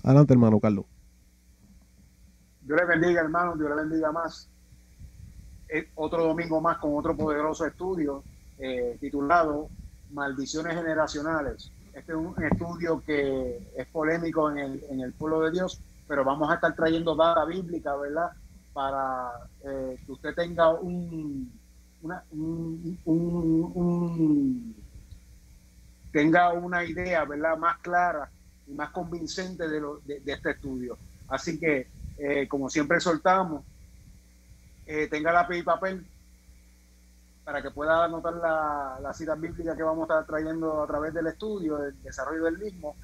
Adelante, hermano Carlos. Dios les bendiga, hermanos, Dios les bendiga más. Otro domingo más con otro poderoso estudio titulado Maldiciones Generacionales. Este es un estudio que es polémico en el pueblo de Dios, pero vamos a estar trayendo data bíblica, ¿verdad? Para que usted tenga tenga una idea, ¿verdad?, más clara y más convincente de este estudio. Así que, como siempre soltamos, tenga lápiz y papel para que pueda anotar la cita bíblica que vamos a estar trayendo a través del estudio, del desarrollo del mismo.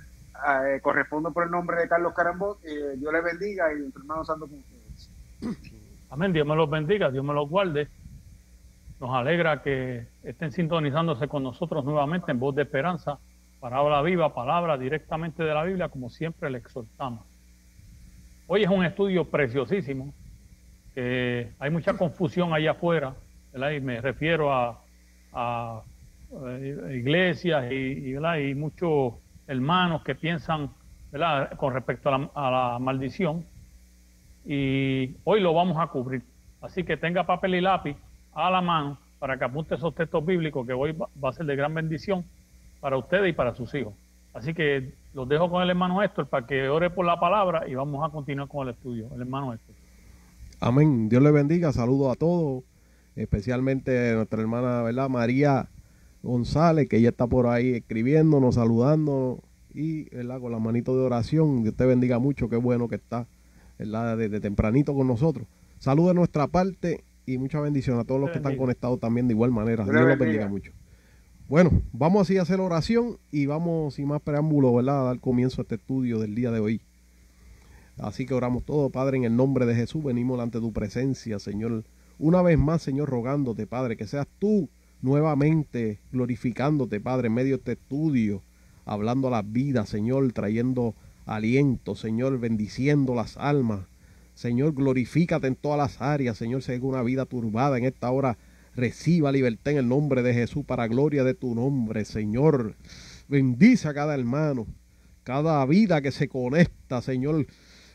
Correspondo por el nombre de Carlos Carambot. Dios les bendiga y nuestro hermano santo con ustedes. Amén. Dios me los bendiga, Dios me los guarde. Nos alegra que estén sintonizándose con nosotros nuevamente en Voz de Esperanza, palabra viva, palabra directamente de la Biblia, como siempre le exhortamos. Hoy es un estudio preciosísimo, que hay mucha confusión allá afuera, ¿verdad? Y me refiero a iglesias y muchos hermanos que piensan, ¿verdad?, con respecto a la maldición. Y hoy lo vamos a cubrir. Así que tenga papel y lápiz a la mano para que apunte esos textos bíblicos, que hoy va a ser de gran bendición para ustedes y para sus hijos. Así que los dejo con el hermano Héctor para que ore por la palabra y vamos a continuar con el estudio. El hermano Héctor. Amén. Dios le bendiga. Saludos a todos, especialmente a nuestra hermana, ¿verdad?, María González, que ella está por ahí escribiéndonos, saludándonos y, ¿verdad?, con la manito de oración. Dios te bendiga mucho. Qué bueno que está, ¿verdad?, desde tempranito con nosotros. Saludos de nuestra parte y mucha bendición a todos los que están conectados también de igual manera. Dios los bendiga mucho. Bueno, vamos así a hacer oración y vamos sin más preámbulo, ¿verdad?, a dar comienzo a este estudio del día de hoy. Así que oramos todos, Padre, en el nombre de Jesús, venimos ante tu presencia, Señor. Una vez más, Señor, rogándote, Padre, que seas tú nuevamente glorificándote, Padre, en medio de este estudio, hablando a las vidas, Señor, trayendo aliento, Señor, bendiciendo las almas. Señor, glorifícate en todas las áreas, Señor. Si hay una vida turbada en esta hora, reciba libertad en el nombre de Jesús para gloria de tu nombre, Señor. Bendice a cada hermano, cada vida que se conecta, Señor.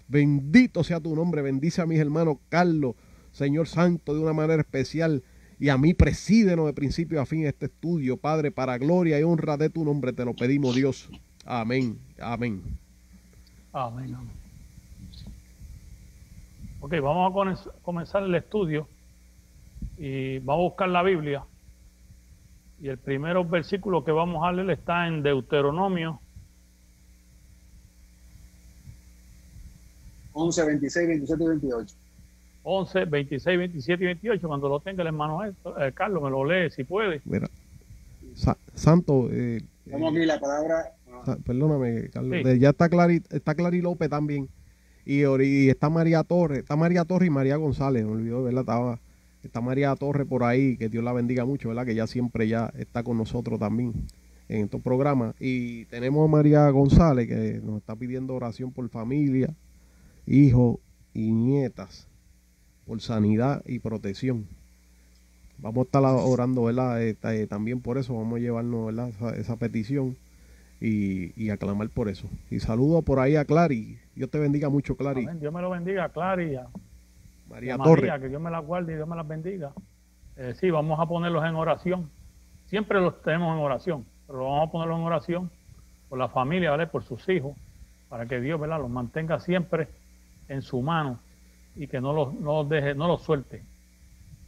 Bendito sea tu nombre. Bendice a mis hermanos Carlos, Señor Santo, de una manera especial. Y a mí presídenos de principio a fin este estudio, Padre, para gloria y honra de tu nombre. Te lo pedimos, Dios. Amén. Amén. Amén. Amén. Ok, vamos a comenzar el estudio y vamos a buscar la Biblia. Y el primer versículo que vamos a leer está en Deuteronomio 11, 26, 27 y 28. 11, 26, 27 y 28. Cuando lo tenga el hermano Carlos, me lo lee si puede. Mira, Santo. Vamos aquí la palabra. Perdóname, Carlos. Sí. Ya está Clary López también. Y está María Torres. Está María Torres y María González. Me olvidó, ¿verdad? Está María Torres por ahí. Que Dios la bendiga mucho, ¿verdad? Que ya siempre ya está con nosotros también en estos programas. Y tenemos a María González, que nos está pidiendo oración por familia, hijos y nietas, por sanidad y protección. Vamos a estar orando, ¿verdad? También por eso vamos a llevarnos, ¿verdad?, esa petición y aclamar por eso. Y saludo por ahí a Clary. Dios te bendiga mucho, Clary. Amén. Dios me lo bendiga, Clary, y a María Torres. Que Dios me la guarde y Dios me las bendiga. Sí, vamos a ponerlos en oración. Siempre los tenemos en oración, pero vamos a ponerlos en oración por la familia, ¿vale?, por sus hijos, para que Dios, ¿verdad?, los mantenga siempre en su mano y que no los deje, no los suelte,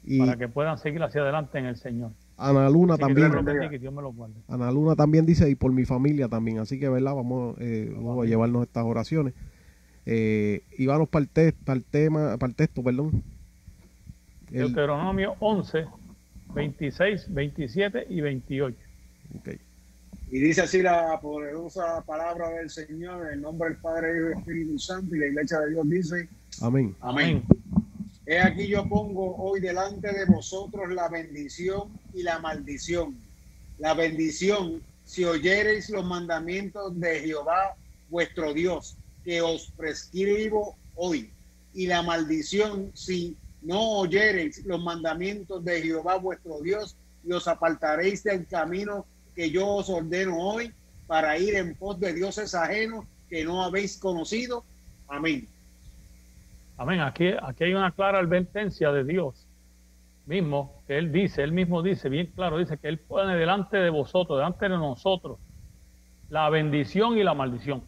y para que puedan seguir hacia adelante en el Señor. Ana Luna así también. Que Dios me los guarde. Ana Luna también dice, y por mi familia también. Así que, ¿verdad? Vamos a llevarnos estas oraciones. Y vamos para el texto, perdón. Deuteronomio 11, 26, 27 y 28. Okay. Y dice así la poderosa palabra del Señor, en el nombre del Padre, Hijo y Espíritu Santo, y la Iglesia de Dios dice: Amén. Amén. He aquí yo pongo hoy delante de vosotros la bendición y la maldición. La bendición, si oyereis los mandamientos de Jehová vuestro Dios, que os prescribo hoy. Y la maldición, si no oyereis los mandamientos de Jehová vuestro Dios, y os apartaréis del camino que yo os ordeno hoy, para ir en pos de dioses ajenos que no habéis conocido. Amén. Amén. Aquí hay una clara advertencia de Dios mismo, que él mismo dice, bien claro, dice que él pone delante de vosotros, delante de nosotros, la bendición y la maldición.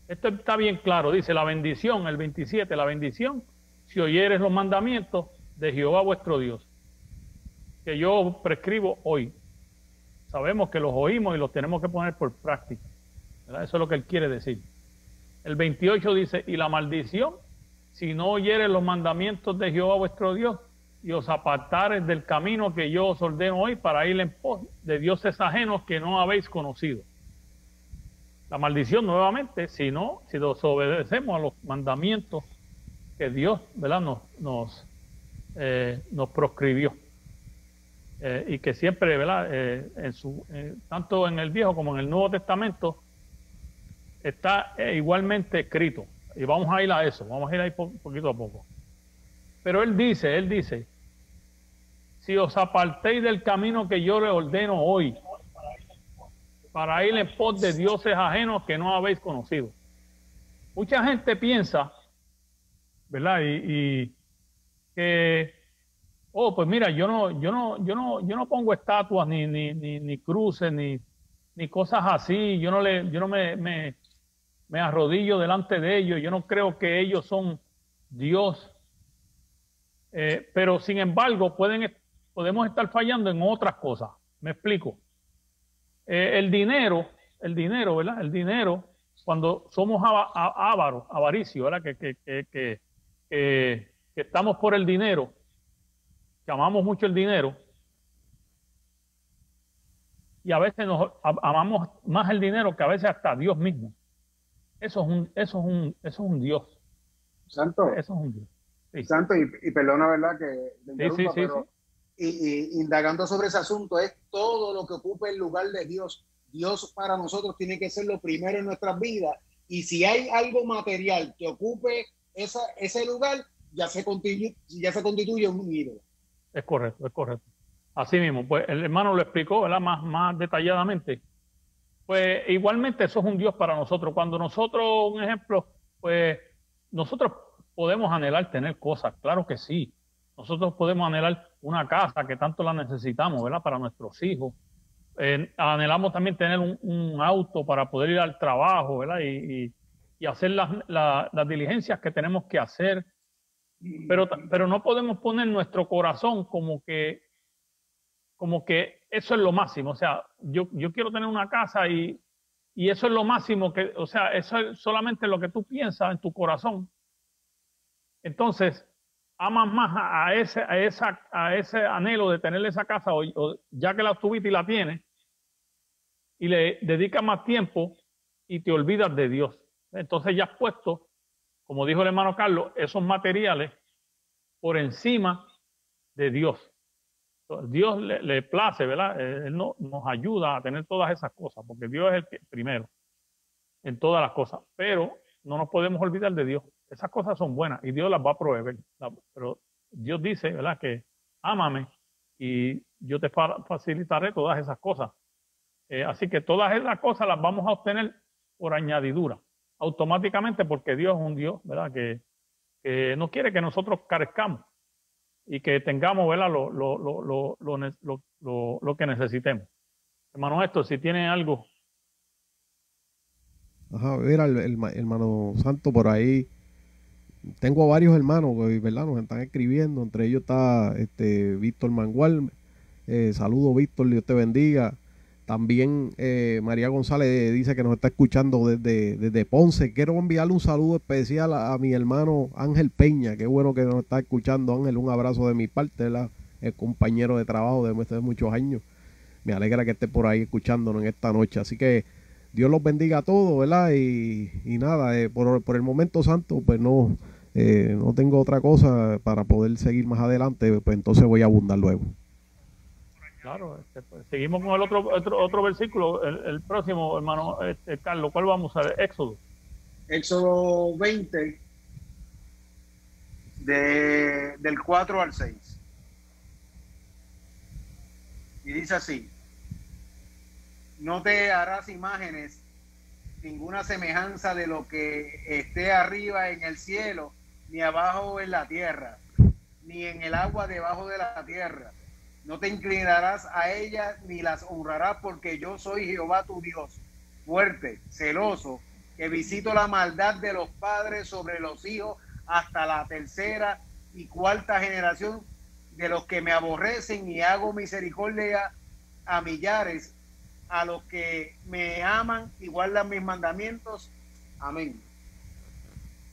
Esto está bien claro, dice la bendición, el 27, la bendición, si oyeres los mandamientos de Jehová vuestro Dios, que yo prescribo hoy. Sabemos que los oímos y los tenemos que poner por práctica, ¿verdad? Eso es lo que él quiere decir. El 28 dice, y la maldición, si no oyeres los mandamientos de Jehová vuestro Dios, y os apartares del camino que yo os ordeno hoy para ir en pos de dioses ajenos que no habéis conocido. La maldición, nuevamente, si desobedecemos a los mandamientos que Dios, ¿verdad?, nos proscribió. Y que siempre, ¿verdad?, tanto en el Viejo como en el Nuevo Testamento está igualmente escrito. Y vamos a ir a eso, vamos a ir ahí poquito a poco. Pero él dice, si os apartéis del camino que yo le ordeno hoy, para ir en pos de dioses ajenos que no habéis conocido. Mucha gente piensa, ¿verdad? Y que, pues mira, yo no pongo estatuas ni cruces ni cosas así. Yo no me arrodillo delante de ellos. Yo no creo que ellos son Dios. Pero sin embargo podemos estar fallando en otras cosas. Me explico. El dinero, ¿verdad? El dinero, cuando somos avaricios, ¿verdad? Que estamos por el dinero, que amamos mucho el dinero, y a veces amamos más el dinero que a veces hasta Dios mismo. Eso es un Dios. Santo. Eso es un Dios. Sí. Santo, y perdona, ¿verdad?, que sí. Y indagando sobre ese asunto, es todo lo que ocupe el lugar de Dios. Dios para nosotros tiene que ser lo primero en nuestras vidas. Y si hay algo material que ocupe ese lugar, ya se constituye un ídolo. Es correcto. Así mismo, pues el hermano lo explicó, ¿verdad?, más detalladamente. Pues igualmente eso es un Dios para nosotros. Cuando nosotros, un ejemplo, pues nosotros podemos anhelar tener cosas, claro que sí. Nosotros podemos anhelar una casa que tanto la necesitamos, ¿verdad?, para nuestros hijos. Anhelamos también tener un auto para poder ir al trabajo, ¿verdad?, y hacer las diligencias que tenemos que hacer. Pero no podemos poner nuestro corazón como que eso es lo máximo. O sea, yo quiero tener una casa y eso es lo máximo o sea, eso es solamente lo que tú piensas en tu corazón. Entonces, amas más a ese anhelo de tener esa casa, o ya que la tuviste y la tienes, y le dedicas más tiempo y te olvidas de Dios. Entonces ya has puesto, como dijo el hermano Carlos, esos materiales por encima de Dios. Dios le place, ¿verdad? Él nos ayuda a tener todas esas cosas, porque Dios es el primero en todas las cosas. Pero no nos podemos olvidar de Dios. Esas cosas son buenas y Dios las va a proveer. Pero Dios dice, ¿verdad?, que ámame y yo te facilitaré todas esas cosas. Así que todas esas cosas las vamos a obtener por añadidura, automáticamente, porque Dios es un Dios, ¿verdad?, que no quiere que nosotros carezcamos y que tengamos, ¿verdad?, lo que necesitemos. Hermano Héctor, si tiene algo. Ajá, mira, el hermano Santo por ahí. Tengo varios hermanos, ¿verdad? Nos están escribiendo. Entre ellos está Víctor Mangual. Saludos, Víctor, Dios te bendiga. También María González dice que nos está escuchando desde Ponce. Quiero enviarle un saludo especial a mi hermano Ángel Peña. Qué bueno que nos está escuchando, Ángel. Un abrazo de mi parte, ¿verdad? El compañero de trabajo de muchos años. Me alegra que esté por ahí escuchándonos en esta noche. Así que Dios los bendiga a todos, ¿verdad? Y nada, por el momento, Santo, pues no tengo otra cosa para poder seguir más adelante. Pues entonces voy a abundar luego. Claro, pues, seguimos con el otro versículo, el próximo, hermano Carlos. ¿Cuál vamos a ver? Éxodo. Éxodo 20, del 4 al 6. Y dice así: no te harás imágenes ninguna semejanza de lo que esté arriba en el cielo, ni abajo en la tierra, ni en el agua debajo de la tierra. No te inclinarás a ellas ni las honrarás, porque yo soy Jehová tu Dios, fuerte, celoso, que visito la maldad de los padres sobre los hijos hasta la tercera y cuarta generación de los que me aborrecen, y hago misericordia a millares, a los que me aman y guardan mis mandamientos. Amén.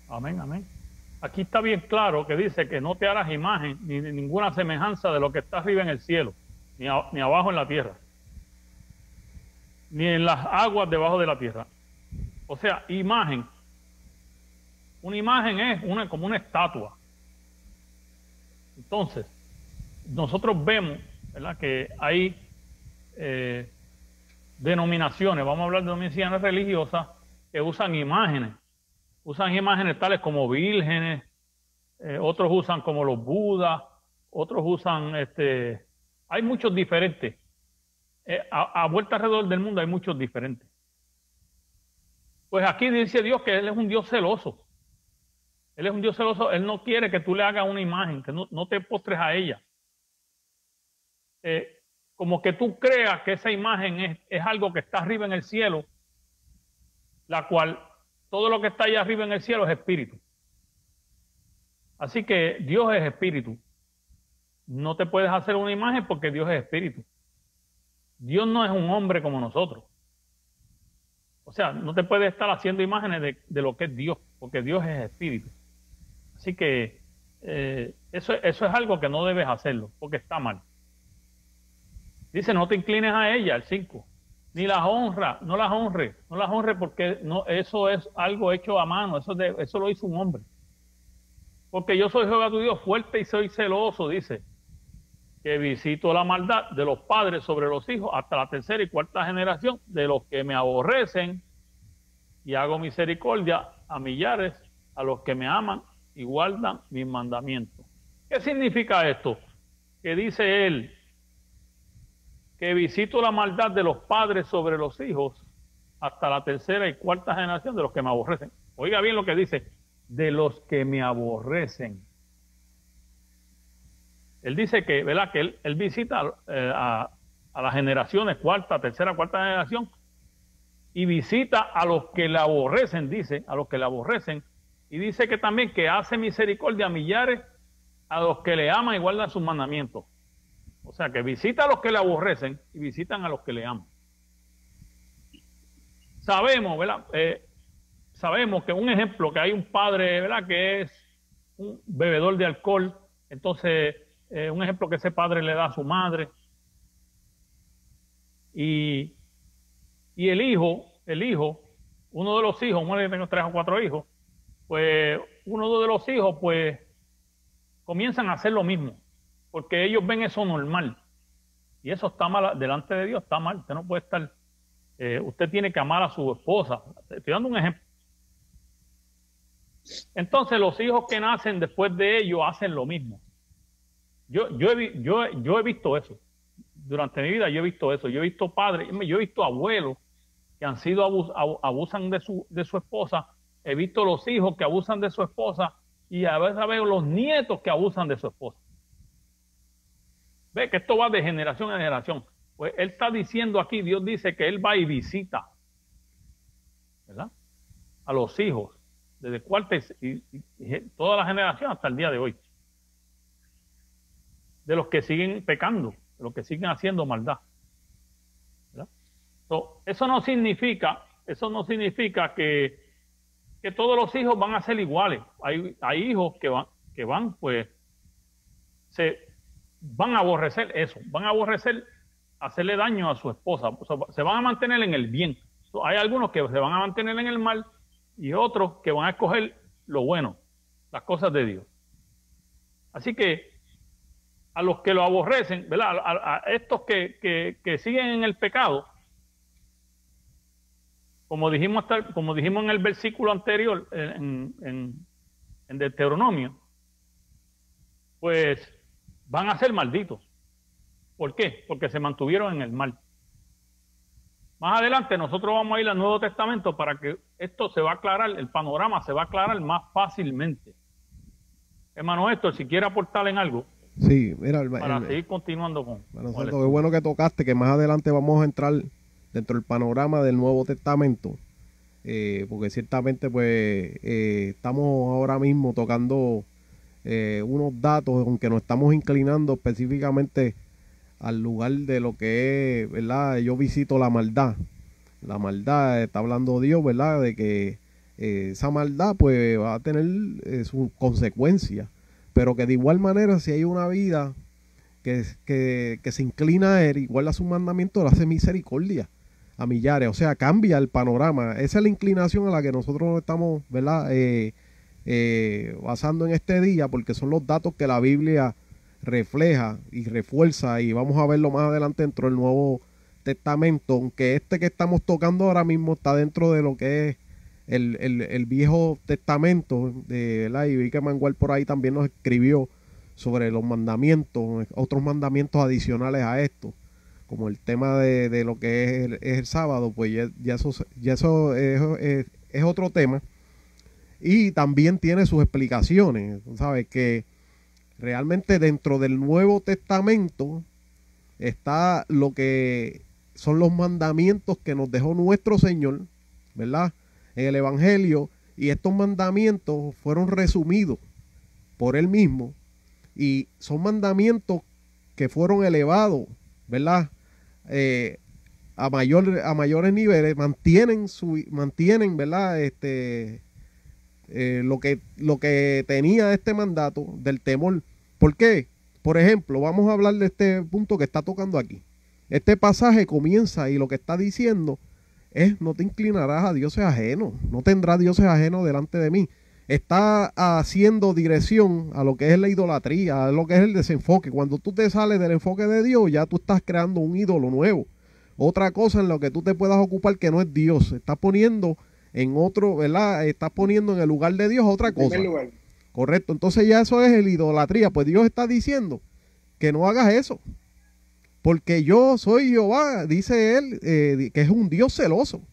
Amén, amén. Aquí está bien claro que dice que no te harás imagen ni ninguna semejanza de lo que está arriba en el cielo, ni abajo en la tierra, ni en las aguas debajo de la tierra. O sea, imagen. Una imagen es como una estatua. Entonces, nosotros vemos, ¿verdad?, que hay denominaciones, vamos a hablar de denominaciones religiosas, que usan imágenes tales como vírgenes, otros usan como los budas, otros usan, hay muchos diferentes. A vuelta alrededor del mundo hay muchos diferentes. Pues aquí dice Dios que Él es un Dios celoso. Él es un Dios celoso. Él no quiere que tú le hagas una imagen, que no te postres a ella. Como que tú creas que esa imagen es algo que está arriba en el cielo, la cual todo lo que está allá arriba en el cielo es espíritu. Así que Dios es espíritu. No te puedes hacer una imagen porque Dios es espíritu. Dios no es un hombre como nosotros. O sea, no te puedes estar haciendo imágenes de lo que es Dios, porque Dios es espíritu. Así que eso es algo que no debes hacerlo, porque está mal. Dice, no te inclines a ella, el 5. Ni las honra, no las honres porque no, eso es algo hecho a mano, eso lo hizo un hombre. Porque yo soy Jehová tu Dios, fuerte y soy celoso, dice, que visito la maldad de los padres sobre los hijos hasta la tercera y cuarta generación de los que me aborrecen, y hago misericordia a millares, a los que me aman y guardan mis mandamientos. ¿Qué significa esto? Que dice él, que visito la maldad de los padres sobre los hijos hasta la tercera y cuarta generación de los que me aborrecen. Oiga bien lo que dice, de los que me aborrecen. Él dice que, ¿verdad?, que él visita a las generaciones, tercera, cuarta generación, y visita a los que le aborrecen, dice, a los que le aborrecen, y dice que también que hace misericordia a millares, a los que le aman y guardan sus mandamientos. O sea, que visita a los que le aborrecen y visitan a los que le aman. Sabemos, ¿verdad? Sabemos que un ejemplo, que hay un padre, ¿verdad?, que es un bebedor de alcohol. Entonces, un ejemplo que ese padre le da a su madre. Y el hijo, uno de los hijos, yo tengo 3 o 4 hijos, pues uno de los hijos, pues, comienzan a hacer lo mismo. Porque ellos ven eso normal. Y eso está mal, delante de Dios está mal. Usted no puede estar, usted tiene que amar a su esposa. Estoy dando un ejemplo. Entonces los hijos que nacen después de ellos hacen lo mismo. Yo he visto eso. Durante mi vida yo he visto eso. Yo he visto padres, yo he visto abuelos que han sido abusan de su esposa. He visto los hijos que abusan de su esposa, y a veces veo los nietos que abusan de su esposa. Ve que esto va de generación en generación. Pues él está diciendo aquí, Dios dice que él va y visita, ¿verdad?, a los hijos, desde cuarta y toda la generación hasta el día de hoy. De los que siguen pecando, de los que siguen haciendo maldad, ¿verdad? Eso no significa que todos los hijos van a ser iguales. Hay hijos que van, pues, van a aborrecer eso, van a aborrecer hacerle daño a su esposa. O sea, se van a mantener en el bien. Hay algunos que se van a mantener en el mal y otros que van a escoger lo bueno, las cosas de Dios. Así que a los que lo aborrecen, ¿verdad?, a estos que siguen en el pecado, como dijimos en el versículo anterior, en Deuteronomio, pues van a ser malditos. ¿Por qué? Porque se mantuvieron en el mal. Más adelante nosotros vamos a ir al Nuevo Testamento para que esto se va a aclarar, el panorama se va a aclarar más fácilmente. Hermano Héctor, si quiere aportar en algo. Sí, mira, para seguir continuando con Santo, qué bueno que tocaste, que más adelante vamos a entrar dentro del panorama del Nuevo Testamento, porque ciertamente pues estamos ahora mismo tocando unos datos, aunque nos estamos inclinando específicamente al lugar de lo que es, ¿verdad? Yo visito la maldad. La maldad, está hablando Dios, ¿verdad? De que esa maldad pues va a tener sus consecuencias, pero que de igual manera si hay una vida que se inclina a él, igual a sus mandamientos, le hace misericordia a millares, o sea, cambia el panorama. Esa es la inclinación a la que nosotros nos estamos, ¿verdad? Basando en este día, porque son los datos que la Biblia refleja y refuerza, y vamos a verlo más adelante dentro del Nuevo Testamento, aunque este que estamos tocando ahora mismo está dentro de lo que es el Viejo Testamento, ¿verdad? Y vi que Mangual por ahí también nos escribió sobre los mandamientos, otros mandamientos adicionales a esto, como el tema de lo que es el sábado, pues ya eso es otro tema, y también tiene sus explicaciones. ¿Sabes? Que realmente dentro del Nuevo Testamento está lo que son los mandamientos que nos dejó nuestro Señor, ¿verdad? En el Evangelio, y estos mandamientos fueron resumidos por Él mismo, y son mandamientos que fueron elevados, ¿verdad? A mayores niveles, mantienen, ¿verdad? Lo que tenía este mandato del temor. ¿Por qué? Por ejemplo, vamos a hablar de este punto que está tocando aquí. Este pasaje comienza y lo que está diciendo es: no te inclinarás a dioses ajenos, no tendrás dioses ajenos delante de mí. Está haciendo dirección a lo que es la idolatría, a lo que es el desenfoque. Cuando tú te sales del enfoque de Dios, ya tú estás creando un ídolo nuevo, otra cosa en lo que tú te puedas ocupar que no es Dios. Estás poniendo en otro, ¿verdad? Estás poniendo en el lugar de Dios otra cosa. Correcto, entonces ya eso es el idolatría. Pues Dios está diciendo que no hagas eso, porque yo soy Jehová, dice él, que es un Dios celoso.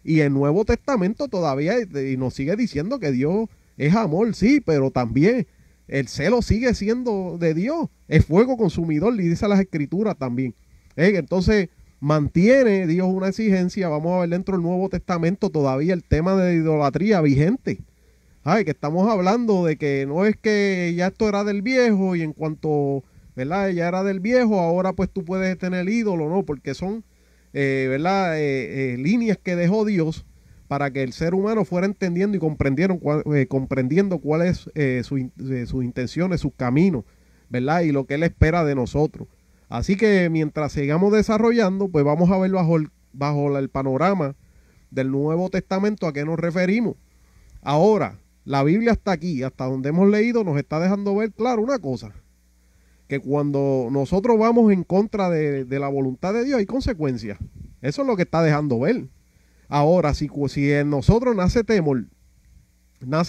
Y el Nuevo Testamento todavía y nos sigue diciendo que Dios es amor, sí, pero también el celo sigue siendo de Dios, es fuego consumidor, y dice las Escrituras también. Entonces mantiene Dios una exigencia. Vamos a ver dentro del Nuevo Testamento todavía el tema de idolatría vigente. Ay, que estamos hablando de que no es que ya esto era del viejo y en cuanto, ¿verdad?, ya era del viejo, ahora pues tú puedes tener ídolo, no, porque son, ¿verdad?, líneas que dejó Dios para que el ser humano fuera entendiendo y comprendiendo cuáles sus intenciones, sus caminos, ¿verdad?, y lo que Él espera de nosotros. Así que mientras sigamos desarrollando, pues vamos a ver bajo el panorama del Nuevo Testamento a qué nos referimos. Ahora, la Biblia hasta aquí, hasta donde hemos leído, nos está dejando ver claro una cosa: que cuando nosotros vamos en contra de la voluntad de Dios hay consecuencias. Eso es lo que está dejando ver. Ahora, si en nosotros nace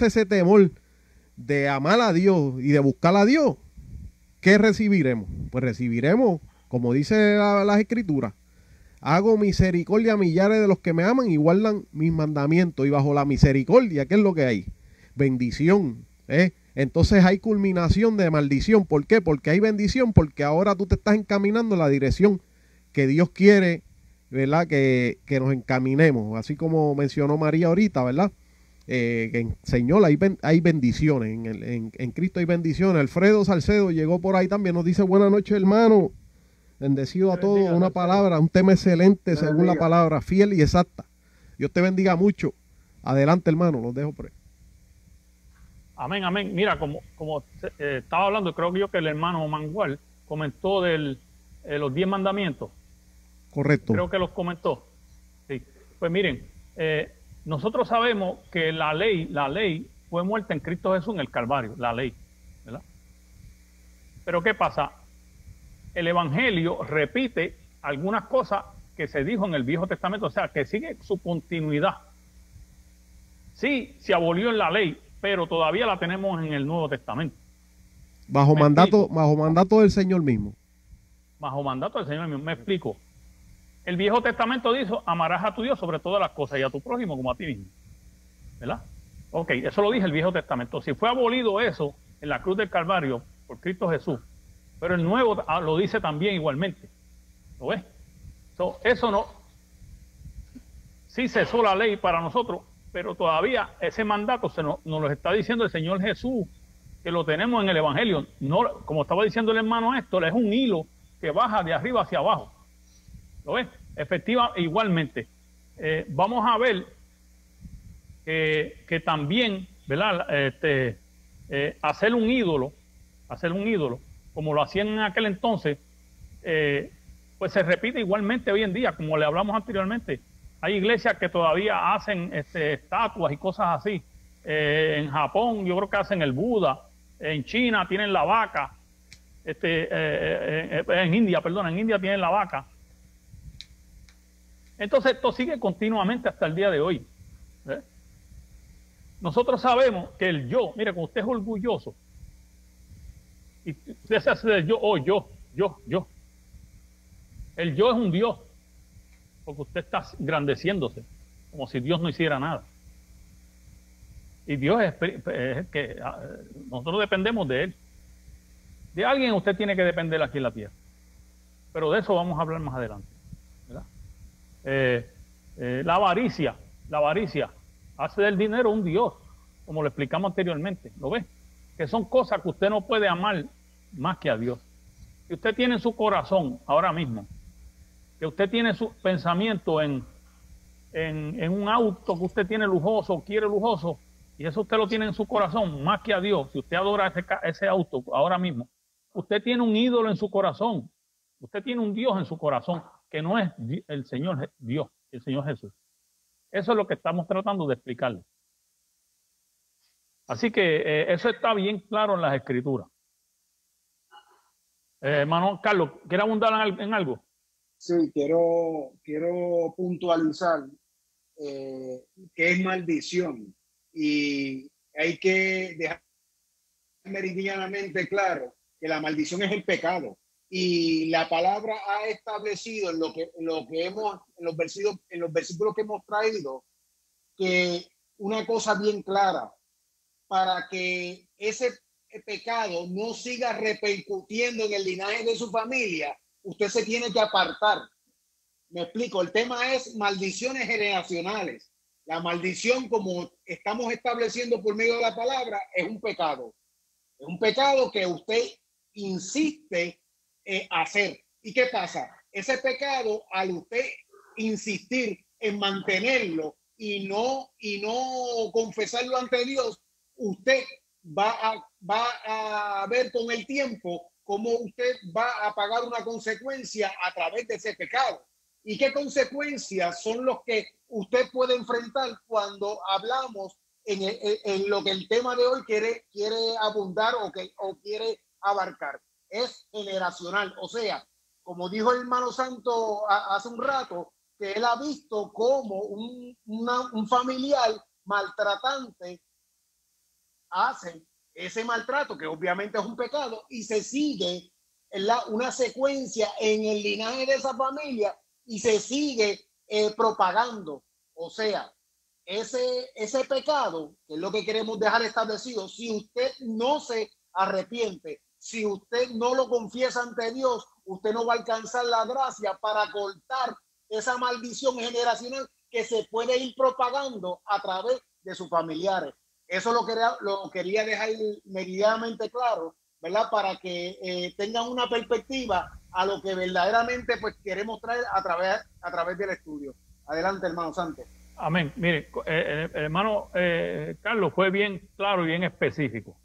ese temor de amar a Dios y de buscar a Dios, ¿qué recibiremos? Pues recibiremos, como dice las Escrituras: hago misericordia a millares de los que me aman y guardan mis mandamientos. Y bajo la misericordia, ¿qué es lo que hay? Bendición. Entonces hay culminación de maldición. ¿Por qué? Porque hay bendición, porque ahora tú te estás encaminando en la dirección que Dios quiere, ¿verdad?, que nos encaminemos. Así como mencionó María ahorita, ¿verdad?, que Señor, hay bendiciones, en Cristo hay bendiciones. Alfredo Salcedo llegó por ahí también, nos dice: buenas noches, hermano, bendecido a todos. Una palabra, un tema excelente según la palabra, fiel y exacta. Dios te bendiga mucho. Adelante, hermano, los dejo por ahí. Amén, amén. Mira, como estaba hablando, creo que el hermano Mangual comentó de los 10 mandamientos. Correcto. Creo que los comentó. Sí. Pues miren, nosotros sabemos que la ley fue muerta en Cristo Jesús en el Calvario, la ley, ¿verdad? Pero ¿qué pasa? El Evangelio repite algunas cosas que se dijo en el Viejo Testamento, o sea, que sigue su continuidad. Sí, se abolió en la ley, pero todavía la tenemos en el Nuevo Testamento. Bajo mandato del Señor mismo. Bajo mandato del Señor mismo. Me explico. El Viejo Testamento dice, amarás a tu Dios sobre todas las cosas y a tu prójimo como a ti mismo. ¿Verdad? Ok, eso lo dice el Viejo Testamento. Si fue abolido eso en la cruz del Calvario por Cristo Jesús, pero el Nuevo lo dice también igualmente. ¿Lo ves? Eso no, sí cesó la ley para nosotros, pero todavía ese mandato nos lo está diciendo el Señor Jesús, que lo tenemos en el Evangelio. No, como estaba diciendo el hermano Héctor, es un hilo que baja de arriba hacia abajo. ¿Lo ves? Efectivamente, igualmente. Vamos a ver que también, ¿verdad? Hacer un ídolo, como lo hacían en aquel entonces, pues se repite igualmente hoy en día, como le hablamos anteriormente. Hay iglesias que todavía hacen estatuas y cosas así. En Japón yo creo que hacen el Buda, en China tienen la vaca, en India tienen la vaca. Entonces esto sigue continuamente hasta el día de hoy. Nosotros sabemos que el yo, mire, cuando usted es orgulloso, y usted se hace del yo, yo. El yo es un Dios, porque usted está engrandeciéndose, como si Dios no hiciera nada. Y Dios es que nosotros dependemos de Él. De alguien usted tiene que depender aquí en la tierra. Pero de eso vamos a hablar más adelante, ¿verdad? La avaricia hace del dinero un Dios, como lo explicamos anteriormente. ¿Lo ve? Que son cosas que usted no puede amar más que a Dios. Si usted tiene en su corazón ahora mismo, que usted tiene su pensamiento en un auto que usted tiene lujoso, quiere lujoso, y eso usted lo tiene en su corazón más que a Dios. Si usted adora ese auto ahora mismo, usted tiene un ídolo en su corazón. Usted tiene un Dios en su corazón que no es el Señor Dios, el Señor Jesús. Eso es lo que estamos tratando de explicarle. Así que eso está bien claro en las Escrituras. Hermano Carlos, ¿quiere abundar en algo? Sí, quiero puntualizar que es maldición y hay que dejar meridianamente claro que la maldición es el pecado y la palabra ha establecido en los versículos que hemos traído que una cosa bien clara, para que ese pecado no siga repercutiendo en el linaje de su familia, usted se tiene que apartar. Me explico, el tema es maldiciones generacionales. La maldición, como estamos estableciendo por medio de la palabra, es un pecado. Es un pecado que usted insiste en hacer. ¿Y qué pasa? Ese pecado, al usted insistir en mantenerlo y no confesarlo ante Dios, usted va a ver con el tiempo cómo usted va a pagar una consecuencia a través de ese pecado. ¿Y qué consecuencias son los que usted puede enfrentar cuando hablamos en lo que el tema de hoy quiere abundar o quiere abarcar? Es generacional. O sea, como dijo el hermano Santo hace un rato, que él ha visto como un familiar maltratante hace ese maltrato, que obviamente es un pecado, y se sigue una secuencia en el linaje de esa familia y se sigue propagando. O sea, ese pecado, que es lo que queremos dejar establecido, si usted no se arrepiente, si usted no lo confiesa ante Dios, usted no va a alcanzar la gracia para cortar esa maldición generacional que se puede ir propagando a través de sus familiares. Eso lo quería dejar meridianamente claro, ¿verdad? Para que tengan una perspectiva a lo que verdaderamente pues queremos traer a través del estudio. Adelante, hermano Santos. Amén. Mire, hermano Carlos fue bien claro y bien específico.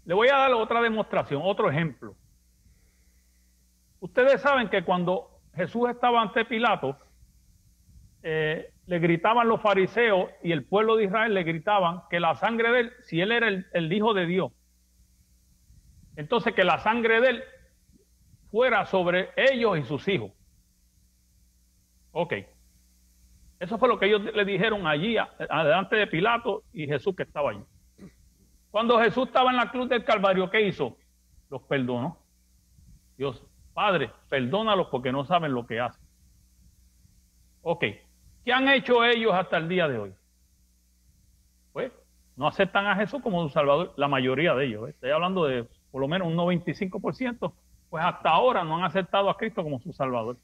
Le voy a dar otra demostración, otro ejemplo. Ustedes saben que cuando Jesús estaba ante Pilato, le gritaban los fariseos y el pueblo de Israel le gritaban que la sangre de él, si él era el Hijo de Dios, entonces que la sangre de él fuera sobre ellos y sus hijos. Ok. Eso fue lo que ellos le dijeron allí, adelante de Pilato y Jesús que estaba allí. Cuando Jesús estaba en la cruz del Calvario, ¿qué hizo? Los perdonó. Dios, Padre, perdónalos porque no saben lo que hacen. Ok, ¿qué han hecho ellos hasta el día de hoy? Pues no aceptan a Jesús como su Salvador, la mayoría de ellos. Estoy hablando de por lo menos un 95%, pues hasta ahora no han aceptado a Cristo como su Salvador.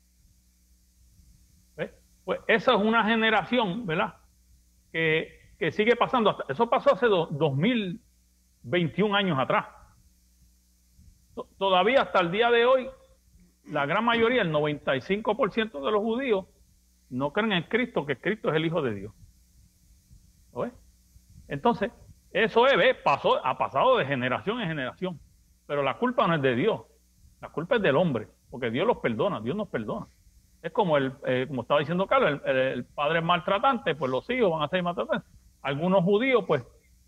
¿Ves? Pues esa es una generación, ¿verdad? Que sigue pasando. Eso pasó hace 2021 años atrás. Todavía hasta el día de hoy, la gran mayoría, el 95% de los judíos, no creen en Cristo, que Cristo es el Hijo de Dios. ¿Ves? Entonces, eso es, ¿ves? Ha pasado de generación en generación. Pero la culpa no es de Dios, la culpa es del hombre, porque Dios los perdona, Dios nos perdona. Es como como estaba diciendo Carlos, el padre es maltratante, pues los hijos van a ser maltratantes. Algunos judíos, pues,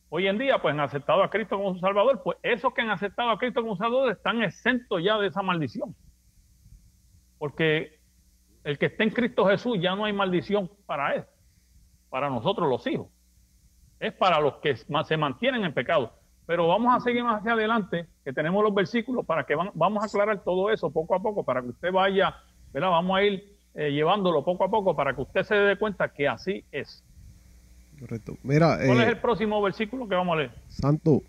hoy en día, pues han aceptado a Cristo como su Salvador, pues esos que han aceptado a Cristo como Salvador están exentos ya de esa maldición. Porque el que está en Cristo Jesús ya no hay maldición para él, para nosotros los hijos. Es para los que se mantienen en pecado. Pero vamos a seguir más hacia adelante, que tenemos los versículos para que vamos a aclarar todo eso poco a poco, para que usted vaya, ¿verdad? Vamos a ir llevándolo poco a poco para que usted se dé cuenta que así es. Correcto. Mira, ¿cuál es el próximo versículo que vamos a leer? Santo.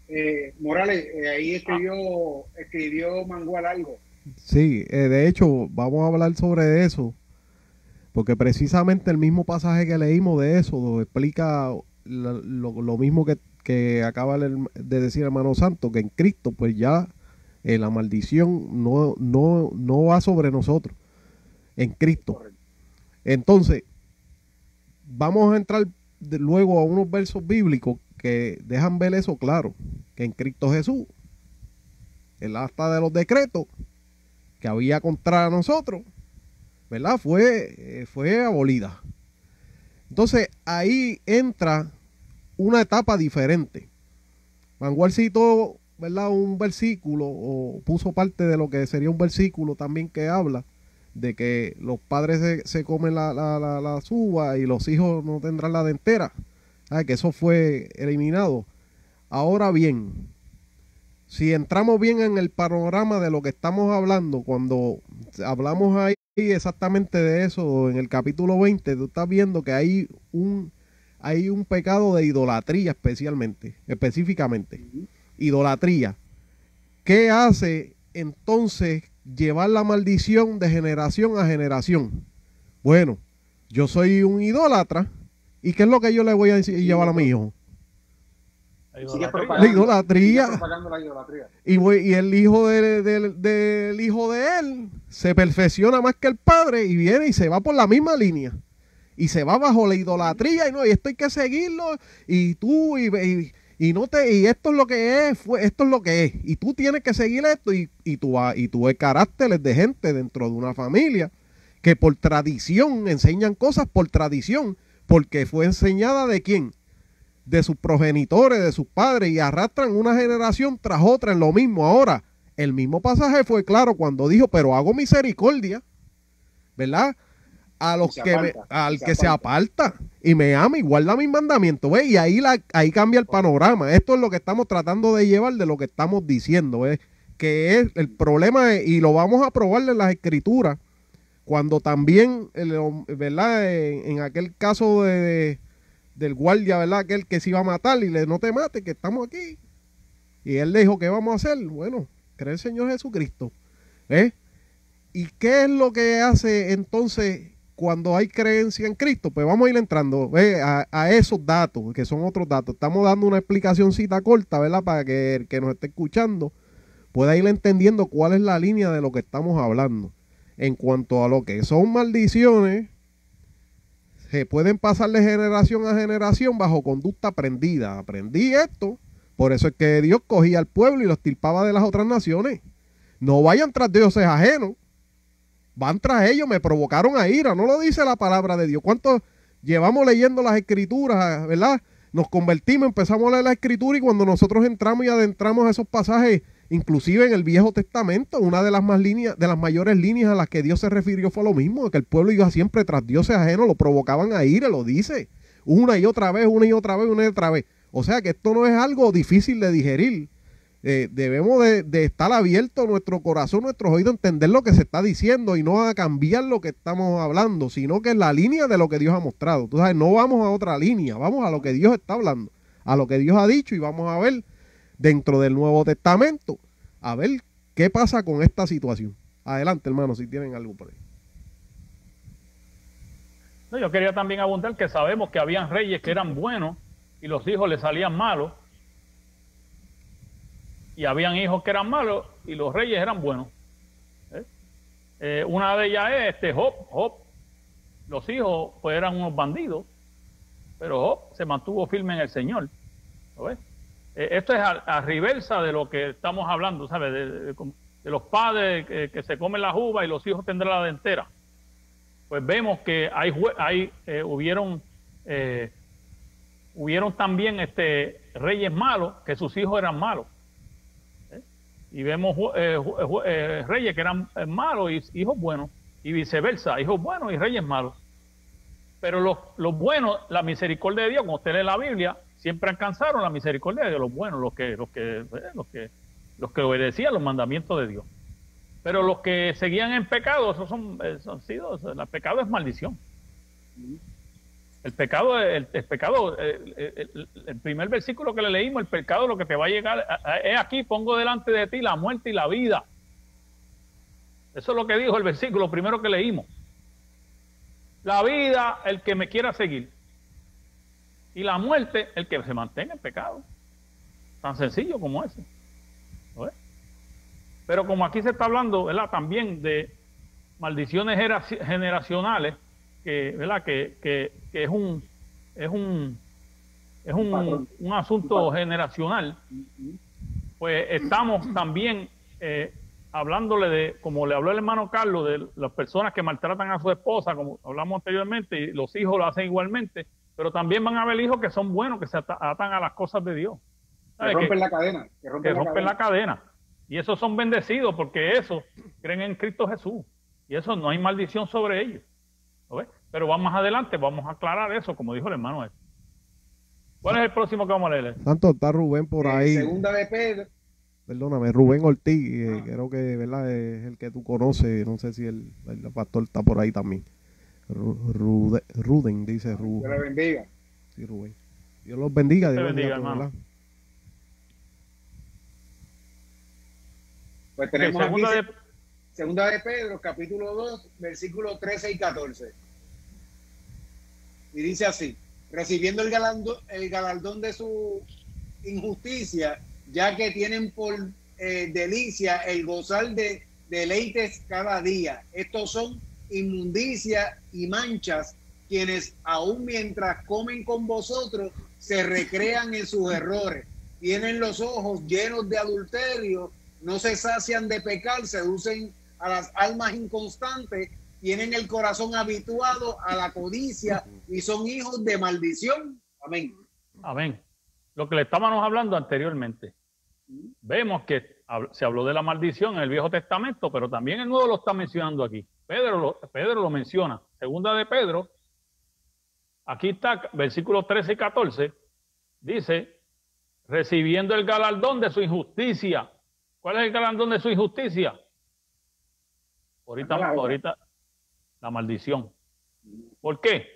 Morales, ahí escribió Mangual algo. Sí, de hecho, vamos a hablar sobre eso, porque precisamente el mismo pasaje que leímos de eso explica lo mismo que acaba de decir hermano Santo, que en Cristo pues ya la maldición no va sobre nosotros, en Cristo. Correcto. Entonces, vamos a entrar luego a unos versos bíblicos que dejan ver eso claro, que en Cristo Jesús, el acta de los decretos que había contra nosotros, ¿verdad? Fue abolida. Entonces, ahí entra una etapa diferente. Mangual citó, ¿verdad?, un versículo, o puso parte de lo que sería un versículo también que habla de que los padres se comen la uva y los hijos no tendrán la dentera. Que eso fue eliminado. Ahora bien, si entramos bien en el panorama de lo que estamos hablando, cuando hablamos ahí exactamente de eso, en el capítulo 20, tú estás viendo que hay un pecado de idolatría específicamente. Idolatría. ¿Qué hace entonces llevar la maldición de generación a generación? Bueno, yo soy un idólatra, ¿y qué es lo que yo le voy a llevar a mi hijo? La idolatría. Y el hijo del hijo de él se perfecciona más que el padre y viene y se va por la misma línea. Y se va bajo la idolatría y esto hay que seguirlo y tú y esto es lo que es, esto es lo que es. Y tú tienes que seguir esto y tú ves caracteres de gente dentro de una familia que por tradición enseñan cosas por tradición, porque fue enseñada ¿de quién? De sus progenitores, de sus padres, y arrastran una generación tras otra en lo mismo. Ahora, el mismo pasaje fue claro cuando dijo, pero hago misericordia, ¿verdad? A los al que se aparta y me ama y guarda mis mandamientos, ¿ves? Y ahí cambia el panorama. Esto es lo que estamos tratando de llevar de lo que estamos diciendo, ¿ves? Que es el problema, y lo vamos a probar en las escrituras, cuando también, ¿verdad? En aquel caso del guardia, ¿verdad? Aquel que se iba a matar y no te mates, que estamos aquí. Y él le dijo, ¿qué vamos a hacer? Bueno, cree en el Señor Jesucristo. ¿Y qué es lo que hace entonces cuando hay creencia en Cristo? Pues vamos a ir entrando a esos datos, que son otros datos. Estamos dando una explicacióncita corta, ¿verdad? Para que el que nos esté escuchando pueda ir entendiendo cuál es la línea de lo que estamos hablando. En cuanto a lo que son maldiciones, se pueden pasar de generación a generación bajo conducta aprendida. Aprendí esto, por eso es que Dios cogía al pueblo y lo extirpaba de las otras naciones. No vayan tras dioses ajenos, van tras ellos, me provocaron a ira. No lo dice la palabra de Dios. ¿Cuántos llevamos leyendo las escrituras, verdad? Nos convertimos, empezamos a leer la escritura, y cuando nosotros entramos y adentramos a esos pasajes, inclusive en el Viejo Testamento, una de las mayores líneas a las que Dios se refirió fue lo mismo, que el pueblo iba siempre tras dioses ajenos, lo provocaban a ira, lo dice, una y otra vez, una y otra vez, una y otra vez. O sea que esto no es algo difícil de digerir. debemos de estar abiertos nuestro corazón, nuestros oídos, entender lo que se está diciendo y no a cambiar lo que estamos hablando, sino que es la línea de lo que Dios ha mostrado. Tú sabes, no vamos a otra línea, vamos a lo que Dios está hablando, a lo que Dios ha dicho, y vamos a ver dentro del Nuevo Testamento, a ver qué pasa con esta situación. Adelante, hermano, si tienen algo por ahí. No, yo quería también abundar que sabemos que habían reyes que eran buenos y los hijos le salían malos. Y habían hijos que eran malos y los reyes eran buenos. Una de ellas es Job. Job, los hijos pues eran unos bandidos, pero Job se mantuvo firme en el Señor. ¿Lo ves? Esto es a reversa de lo que estamos hablando, ¿sabes? De los padres que se comen la uva y los hijos tendrán la dentera. Pues vemos que hubieron también reyes malos, que sus hijos eran malos. Y vemos reyes que eran malos y hijos buenos, y viceversa, hijos buenos y reyes malos. Pero los buenos, la misericordia de Dios, como usted lee la Biblia, siempre alcanzaron la misericordia de los buenos, los que obedecían los mandamientos de Dios. Pero los que seguían en pecado, el pecado es maldición. El primer versículo que le leímos, el pecado lo que te va a llegar, es aquí, pongo delante de ti la muerte y la vida. Eso es lo que dijo el versículo primero que leímos. La vida, el que me quiera seguir. Y la muerte, el que se mantenga en pecado. Tan sencillo como eso. ¿Ves? Pero como aquí se está hablando, ¿verdad?, también de maldiciones generacionales, ¿verdad?, que es un asunto generacional, pues estamos también hablándole de, como le habló el hermano Carlos, de las personas que maltratan a su esposa, como hablamos anteriormente, y los hijos lo hacen igualmente, pero también van a haber hijos que son buenos, que se atan a las cosas de Dios. Que rompen la cadena. Que rompen la cadena. Y esos son bendecidos porque esos creen en Cristo Jesús. Y eso no hay maldición sobre ellos. ¿Lo ves? Pero vamos adelante, vamos a aclarar eso, como dijo el hermano. ¿Cuál es el próximo que vamos a leer? Santo, está Rubén por ahí. Segunda de Pedro. Perdóname, Rubén Ortiz, creo que, ¿verdad?, es el que tú conoces. No sé si el pastor está por ahí también. Ruden, dice Rubén. Dios le bendiga. Sí, Rubén. Dios los bendiga. Dios los bendiga, hermano. Pues tenemos aquí segunda de Pedro, capítulo 2, versículos 13 y 14. Y dice así: recibiendo el galardón de su injusticia, ya que tienen por delicia el gozar de deleites cada día. Estos son inmundicia y manchas, quienes aun mientras comen con vosotros se recrean en sus errores. Tienen los ojos llenos de adulterio, no se sacian de pecar, seducen a las almas inconstantes, tienen el corazón habituado a la codicia y son hijos de maldición. Amén. Amén. Lo que le estábamos hablando anteriormente. Vemos que se habló de la maldición en el Viejo Testamento, pero también el Nuevo lo está mencionando aquí. Pedro lo menciona. Segunda de Pedro, aquí está, versículos 13 y 14, dice, recibiendo el galardón de su injusticia. ¿Cuál es el galardón de su injusticia? Ahorita, la maldición. ¿Por qué?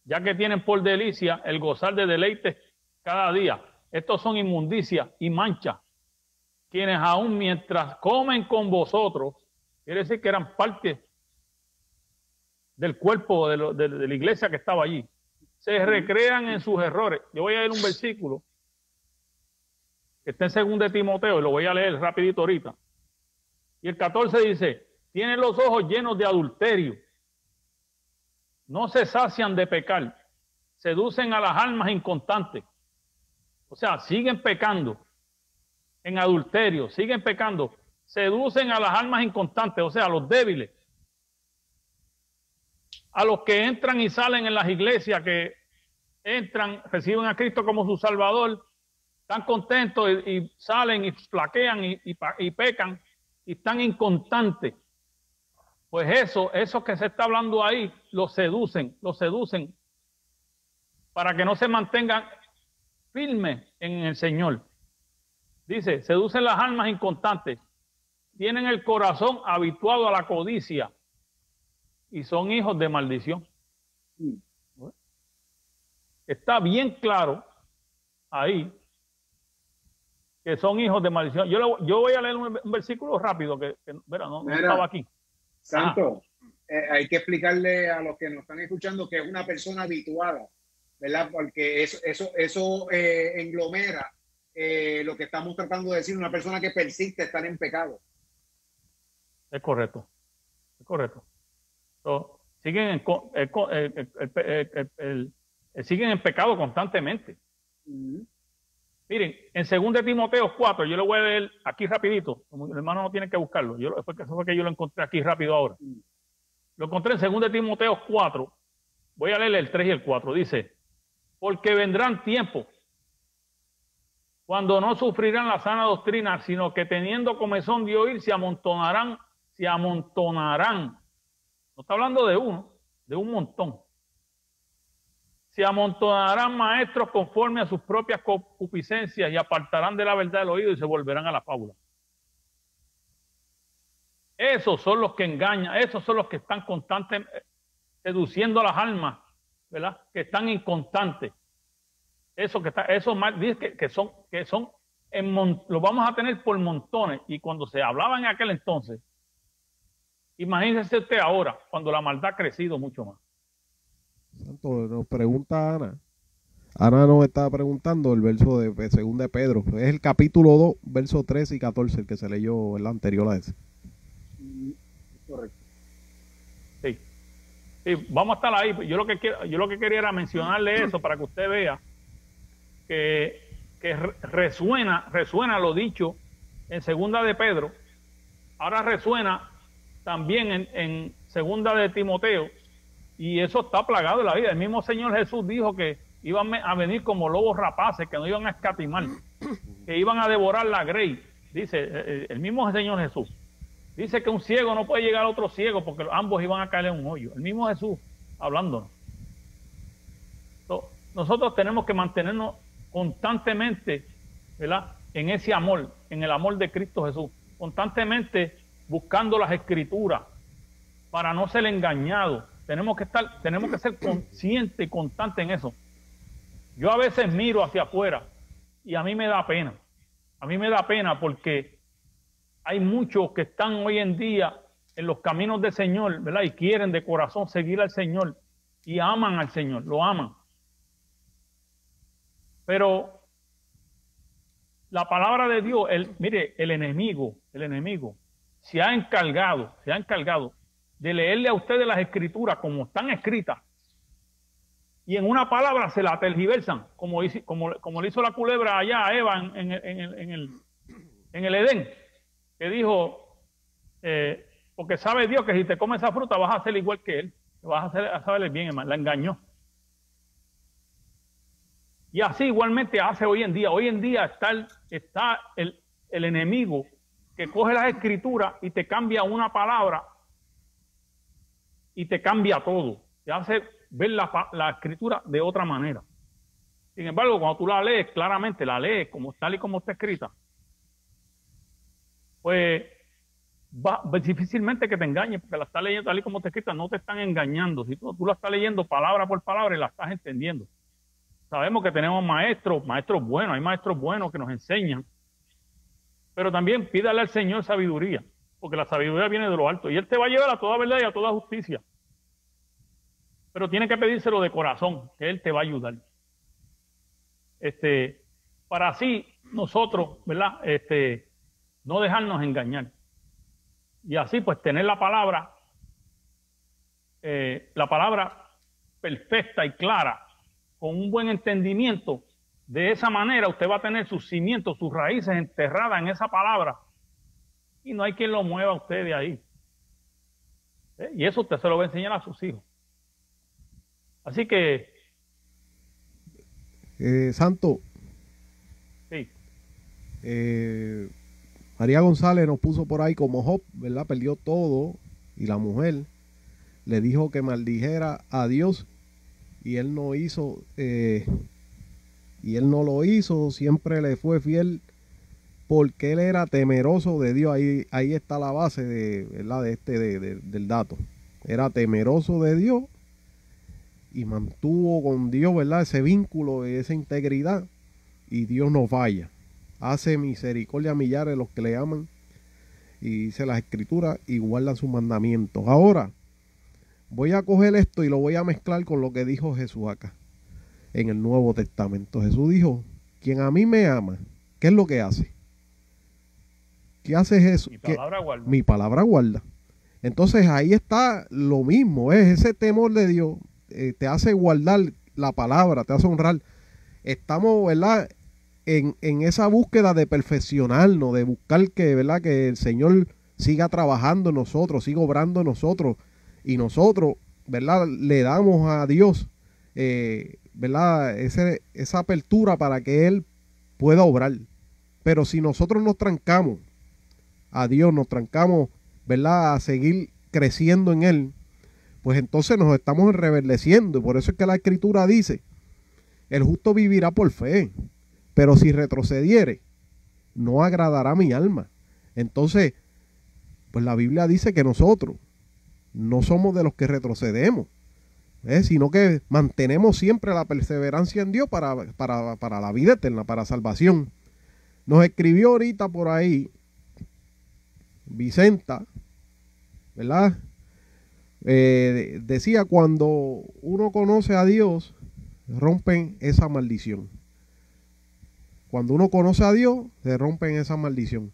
Ya que tienen por delicia el gozar de deleites cada día. Estos son inmundicia y mancha, quienes aún mientras comen con vosotros, quiere decir que eran parte del cuerpo de la iglesia que estaba allí, se recrean en sus errores. Yo voy a leer un versículo que está en 2 de Timoteo y lo voy a leer rapidito ahorita. Y el 14 dice, tienen los ojos llenos de adulterio, no se sacian de pecar, seducen a las almas inconstantes. O sea, siguen pecando en adulterio, siguen pecando, seducen a las almas inconstantes, o sea, a los débiles, a los que entran y salen en las iglesias, que entran, reciben a Cristo como su Salvador, están contentos y salen y flaquean y pecan y están inconstantes. Pues eso que se está hablando ahí, los seducen para que no se mantengan firmes en el Señor. Dice, seducen las almas inconstantes, tienen el corazón habituado a la codicia y son hijos de maldición. Está bien claro ahí que son hijos de maldición. Yo voy a leer un versículo rápido que no estaba aquí. Santo, hay que explicarle a los que nos están escuchando que es una persona habituada, ¿verdad? Porque eso englomera lo que estamos tratando de decir, una persona que persiste estar en pecado. Es correcto, es correcto. So, siguen en pecado constantemente. Miren, en 2 Timoteo 4, yo lo voy a leer aquí rapidito, como el hermano no tiene que buscarlo, eso fue que yo lo encontré aquí rápido ahora. Lo encontré en 2 Timoteo 4, voy a leer el 3 y el 4, dice, porque vendrán tiempos cuando no sufrirán la sana doctrina, sino que teniendo comezón de oír, se amontonarán. No está hablando de uno, de un montón. Se amontonarán maestros conforme a sus propias concupiscencias y apartarán de la verdad el oído y se volverán a la fábula. Esos son los que engañan, esos son los que están constantemente seduciendo a las almas, ¿verdad? Que están inconstantes. Dice que son los vamos a tener por montones. Y cuando se hablaba en aquel entonces, imagínese usted ahora, cuando la maldad ha crecido mucho más. Santo, nos pregunta Ana. Ana nos está preguntando el verso de 2 de Pedro. Es el capítulo 2, versos 13 y 14, el que se leyó el anterior a ese. Correcto. Sí, vamos a estar ahí. Yo lo que quería era mencionarle eso para que usted vea que resuena lo dicho en 2 de Pedro. Ahora resuena también en 2 de Timoteo. Y eso está plagado en la vida. El mismo Señor Jesús dijo que iban a venir como lobos rapaces, que no iban a escatimar, que iban a devorar la grey. Dice el mismo Señor Jesús. Dice que un ciego no puede llegar a otro ciego porque ambos iban a caer en un hoyo. El mismo Jesús hablándonos. Nosotros tenemos que mantenernos constantemente, ¿verdad?, en ese amor, en el amor de Cristo Jesús. Constantemente buscando las Escrituras para no ser engañados. Tenemos que ser conscientes y constantes en eso. Yo a veces miro hacia afuera y a mí me da pena. A mí me da pena porque hay muchos que están hoy en día en los caminos del Señor, ¿verdad? Y quieren de corazón seguir al Señor y aman al Señor, lo aman. Pero la palabra de Dios, mire, el enemigo se ha encargado de leerle a ustedes las Escrituras como están escritas y en una palabra se la tergiversan, como le hizo la culebra allá a Eva en el Edén, que dijo, porque sabe Dios que si te comes esa fruta vas a ser igual que él, vas a saber el bien, hermano. La engañó. Y así igualmente hace hoy en día. Hoy en día está el enemigo que coge las Escrituras y te cambia una palabra y te cambia todo. Te hace ver la Escritura de otra manera. Sin embargo, cuando tú la lees, claramente la lees tal y como está escrita, pues difícilmente que te engañes, porque la estás leyendo tal y como está escrita, no te están engañando. Si tú la estás leyendo palabra por palabra y la estás entendiendo. Sabemos que tenemos maestros buenos, hay maestros buenos que nos enseñan, pero también pídale al Señor sabiduría, porque la sabiduría viene de lo alto y Él te va a llevar a toda verdad y a toda justicia. Pero tiene que pedírselo de corazón, que Él te va a ayudar. Para así nosotros, ¿verdad? No dejarnos engañar. Y así pues tener la palabra perfecta y clara, con un buen entendimiento. De esa manera usted va a tener sus cimientos, sus raíces enterradas en esa palabra. Y no hay quien lo mueva a usted de ahí. Y eso usted se lo va a enseñar a sus hijos. Así que... Santo. Sí. María González nos puso por ahí como Job, ¿verdad? Perdió todo y la mujer le dijo que maldijera a Dios y él no lo hizo, siempre le fue fiel porque él era temeroso de Dios. Ahí está la base de, ¿verdad? Del dato. Era temeroso de Dios y mantuvo con Dios, ¿verdad? Ese vínculo, esa integridad, y Dios no falla. Hace misericordia a millares de los que le aman, y dice las escrituras, y guardan sus mandamientos. Ahora, voy a coger esto y lo voy a mezclar con lo que dijo Jesús acá, en el Nuevo Testamento. Jesús dijo, quien a mí me ama, ¿qué es lo que hace? ¿Qué hace Jesús? Mi palabra guarda. Mi palabra guarda. Entonces ahí está lo mismo, es ese temor de Dios, te hace guardar la palabra, te hace honrar. Estamos, ¿verdad?, en esa búsqueda de perfeccionarnos, de buscar que, ¿verdad?, que el Señor siga trabajando en nosotros, siga obrando en nosotros, y nosotros, ¿verdad?, le damos a Dios, ¿verdad?, esa apertura para que Él pueda obrar. Pero si nosotros nos trancamos a Dios, nos trancamos, ¿verdad?, a seguir creciendo en Él, pues entonces nos estamos enreverdeciendo. Y por eso es que la Escritura dice, el justo vivirá por fe, pero si retrocediere, no agradará mi alma. Entonces, pues la Biblia dice que nosotros no somos de los que retrocedemos, sino que mantenemos siempre la perseverancia en Dios para la vida eterna, para salvación. Nos escribió ahorita por ahí Vicenta, ¿verdad? Decía, cuando uno conoce a Dios, rompen esa maldición. Cuando uno conoce a Dios, se rompen esa maldición.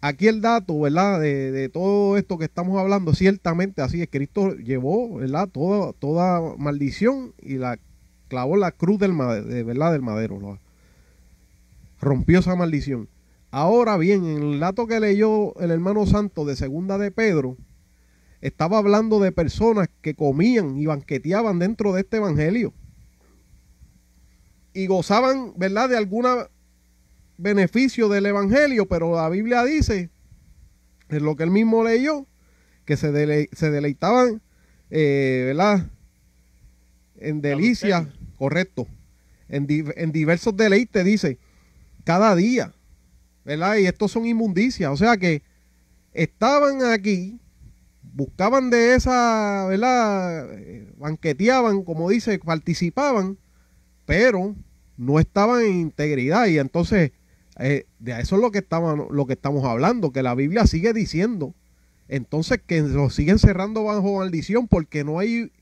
Aquí el dato, ¿verdad?, de todo esto que estamos hablando, ciertamente así es. Cristo llevó, ¿verdad?, toda maldición y la clavó en la cruz del madero, ¿no? Rompió esa maldición. Ahora bien, en el dato que leyó el hermano Santo de Segunda de Pedro, estaba hablando de personas que comían y banqueteaban dentro de este evangelio y gozaban, ¿verdad?, de algún beneficio del evangelio, pero la Biblia dice, en lo que él mismo leyó, que se deleitaban, ¿verdad?, en delicias, correcto, en diversos deleites, dice, cada día, ¿verdad? Y estos son inmundicias, o sea que estaban aquí, buscaban de esa, ¿verdad?, banqueteaban, como dice, participaban, pero no estaban en integridad. Y entonces, de eso es lo que estamos hablando, que la Biblia sigue diciendo, entonces, que nos siguen cerrando bajo maldición, porque no hay,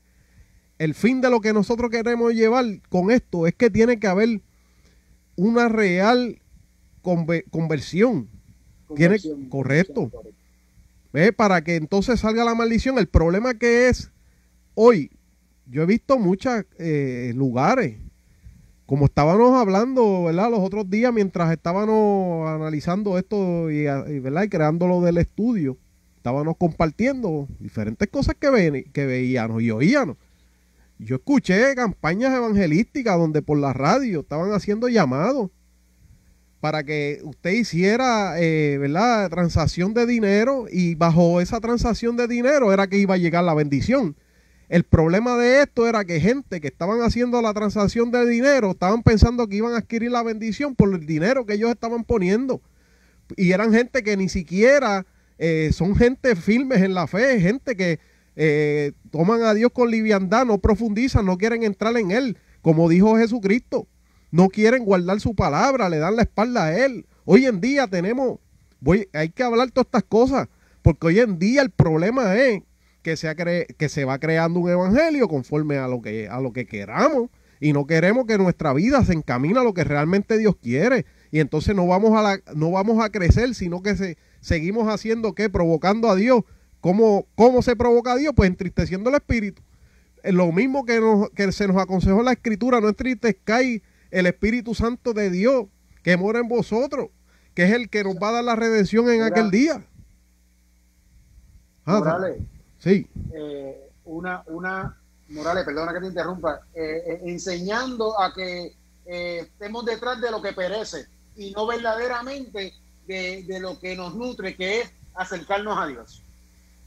el fin de lo que nosotros queremos llevar con esto es que tiene que haber una real conversión. Correcto. Para que entonces salga la maldición. El problema que es hoy, yo he visto muchos lugares, como estábamos hablando, ¿verdad?, los otros días mientras estábamos analizando esto ¿verdad?, y creando lo del estudio, estábamos compartiendo diferentes cosas que veíamos y oíamos. Yo escuché campañas evangelísticas donde por la radio estaban haciendo llamados para que usted hiciera, ¿verdad?, transacción de dinero, y bajo esa transacción de dinero era que iba a llegar la bendición. El problema de esto era que gente que estaban haciendo la transacción de dinero estaban pensando que iban a adquirir la bendición por el dinero que ellos estaban poniendo. Y eran gente que ni siquiera son gente firmes en la fe, gente que toman a Dios con liviandad, no profundizan, no quieren entrar en Él, como dijo Jesucristo. No quieren guardar su palabra, le dan la espalda a Él. Hoy en día hay que hablar todas estas cosas, porque hoy en día el problema es que se va creando un evangelio conforme a lo que queramos, y no queremos que nuestra vida se encamine a lo que realmente Dios quiere. Y entonces no vamos a crecer, sino que seguimos haciendo ¿qué? Provocando a Dios. ¿Cómo se provoca a Dios? Pues entristeciendo el espíritu. Lo mismo que se nos aconsejó en la Escritura, no entristezcáis el Espíritu Santo de Dios que mora en vosotros, que es el que nos va a dar la redención en aquel día. Morales, sí. Morales, perdona que te interrumpa, enseñando a que estemos detrás de lo que perece y no verdaderamente de lo que nos nutre, que es acercarnos a Dios.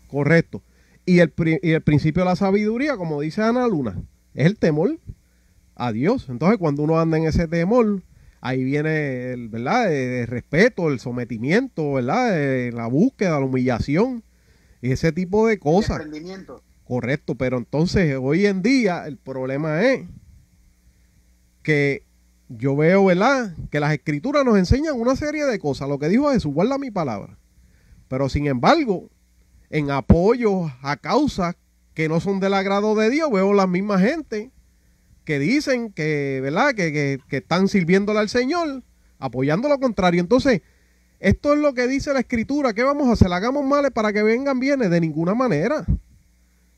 Correcto. Y el principio de la sabiduría, como dice Ana Luna, es el temor a Dios. Entonces, cuando uno anda en ese temor, ahí viene el, ¿verdad? El respeto, el sometimiento, ¿verdad? La búsqueda, la humillación y ese tipo de cosas. Correcto, pero entonces hoy en día el problema es que yo veo, ¿verdad? Que las escrituras nos enseñan una serie de cosas. Lo que dijo Jesús, guarda mi palabra. Pero sin embargo, en apoyo a causas que no son del agrado de Dios, veo la misma gente que dicen que, ¿verdad? Que están sirviéndole al Señor, apoyando lo contrario. Entonces, esto es lo que dice la Escritura. ¿Qué vamos a hacer? ¿Hagamos males para que vengan bienes? De ninguna manera.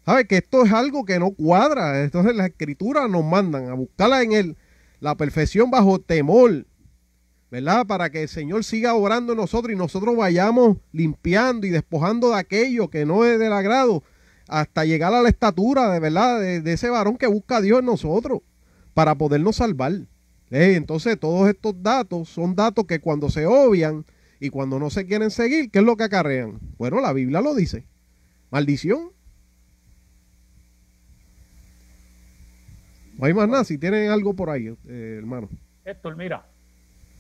¿Sabe? Que esto es algo que no cuadra. Entonces, las Escrituras nos mandan a buscarla en la perfección bajo temor, ¿verdad? Para que el Señor siga obrando en nosotros y nosotros vayamos limpiando y despojando de aquello que no es del agrado, hasta llegar a la estatura de verdad de ese varón que busca a Dios en nosotros para podernos salvar. Entonces todos estos datos son datos que cuando se obvian y cuando no se quieren seguir, ¿qué es lo que acarrean? Bueno, la Biblia lo dice. Maldición. No hay más nada. Si tienen algo por ahí, hermano. Héctor, mira,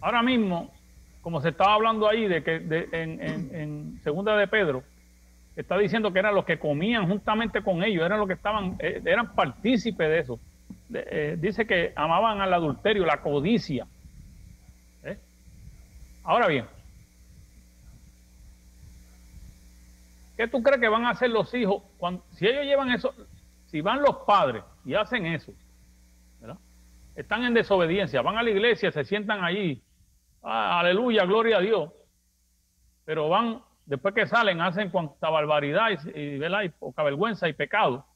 ahora mismo, como se estaba hablando ahí de que en Segunda de Pedro, está diciendo que eran los que comían juntamente con ellos, eran los que eran partícipes de eso. Dice que amaban al adulterio, la codicia. Ahora bien, ¿qué tú crees que van a hacer los hijos si ellos llevan eso? Si van los padres y hacen eso, ¿verdad? Están en desobediencia, van a la iglesia, se sientan allí, aleluya, gloria a Dios, pero van, después que salen, hacen cuanta barbaridad y poca vergüenza y pecado,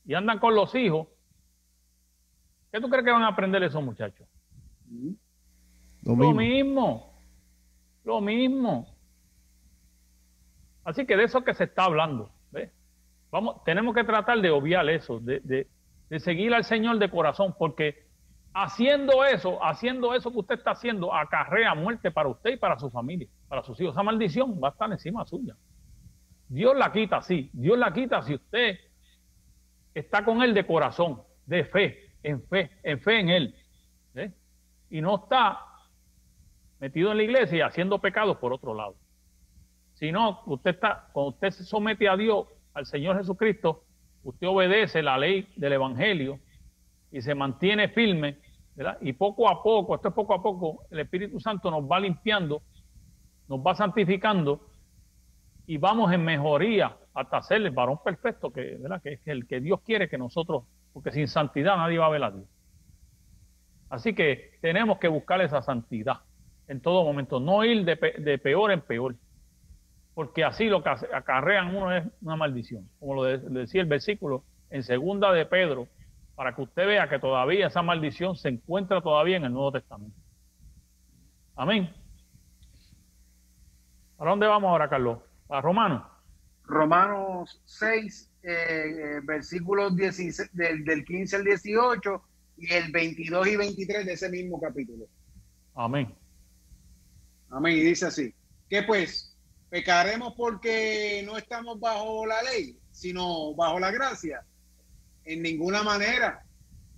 y andan con los hijos. ¿Qué tú crees que van a aprender esos muchachos? Lo mismo. Así que de eso que se está hablando, ¿ves? Tenemos que tratar de obviar eso, de seguir al Señor de corazón, porque haciendo eso que usted está haciendo, acarrea muerte para usted y para su familia, para sus hijos. Esa maldición va a estar encima suya. Dios la quita, sí. Dios la quita si usted está con Él de corazón, de fe en Él. ¿Eh? Y no está metido en la iglesia y haciendo pecados por otro lado. Sino, cuando usted se somete a Dios, al Señor Jesucristo, usted obedece la ley del Evangelio y se mantiene firme, ¿verdad? Y poco a poco, el Espíritu Santo nos va limpiando, nos va santificando y vamos en mejoría hasta ser el varón perfecto, ¿verdad? Que es el que Dios quiere que nosotros, porque sin santidad nadie va a ver a Dios. Así que tenemos que buscar esa santidad en todo momento, no ir de peor en peor, porque así lo que acarrean uno es una maldición, como lo decía el versículo en Segunda de Pedro, para que usted vea que todavía esa maldición se encuentra todavía en el Nuevo Testamento. Amén. ¿Para dónde vamos ahora, Carlos? ¿A Romanos? Romanos 6, versículos 16, del 15 al 18 y el 22 y 23 de ese mismo capítulo. Amén. Amén. Y dice así: ¿qué pues? ¿Pecaremos porque no estamos bajo la ley, sino bajo la gracia? En ninguna manera.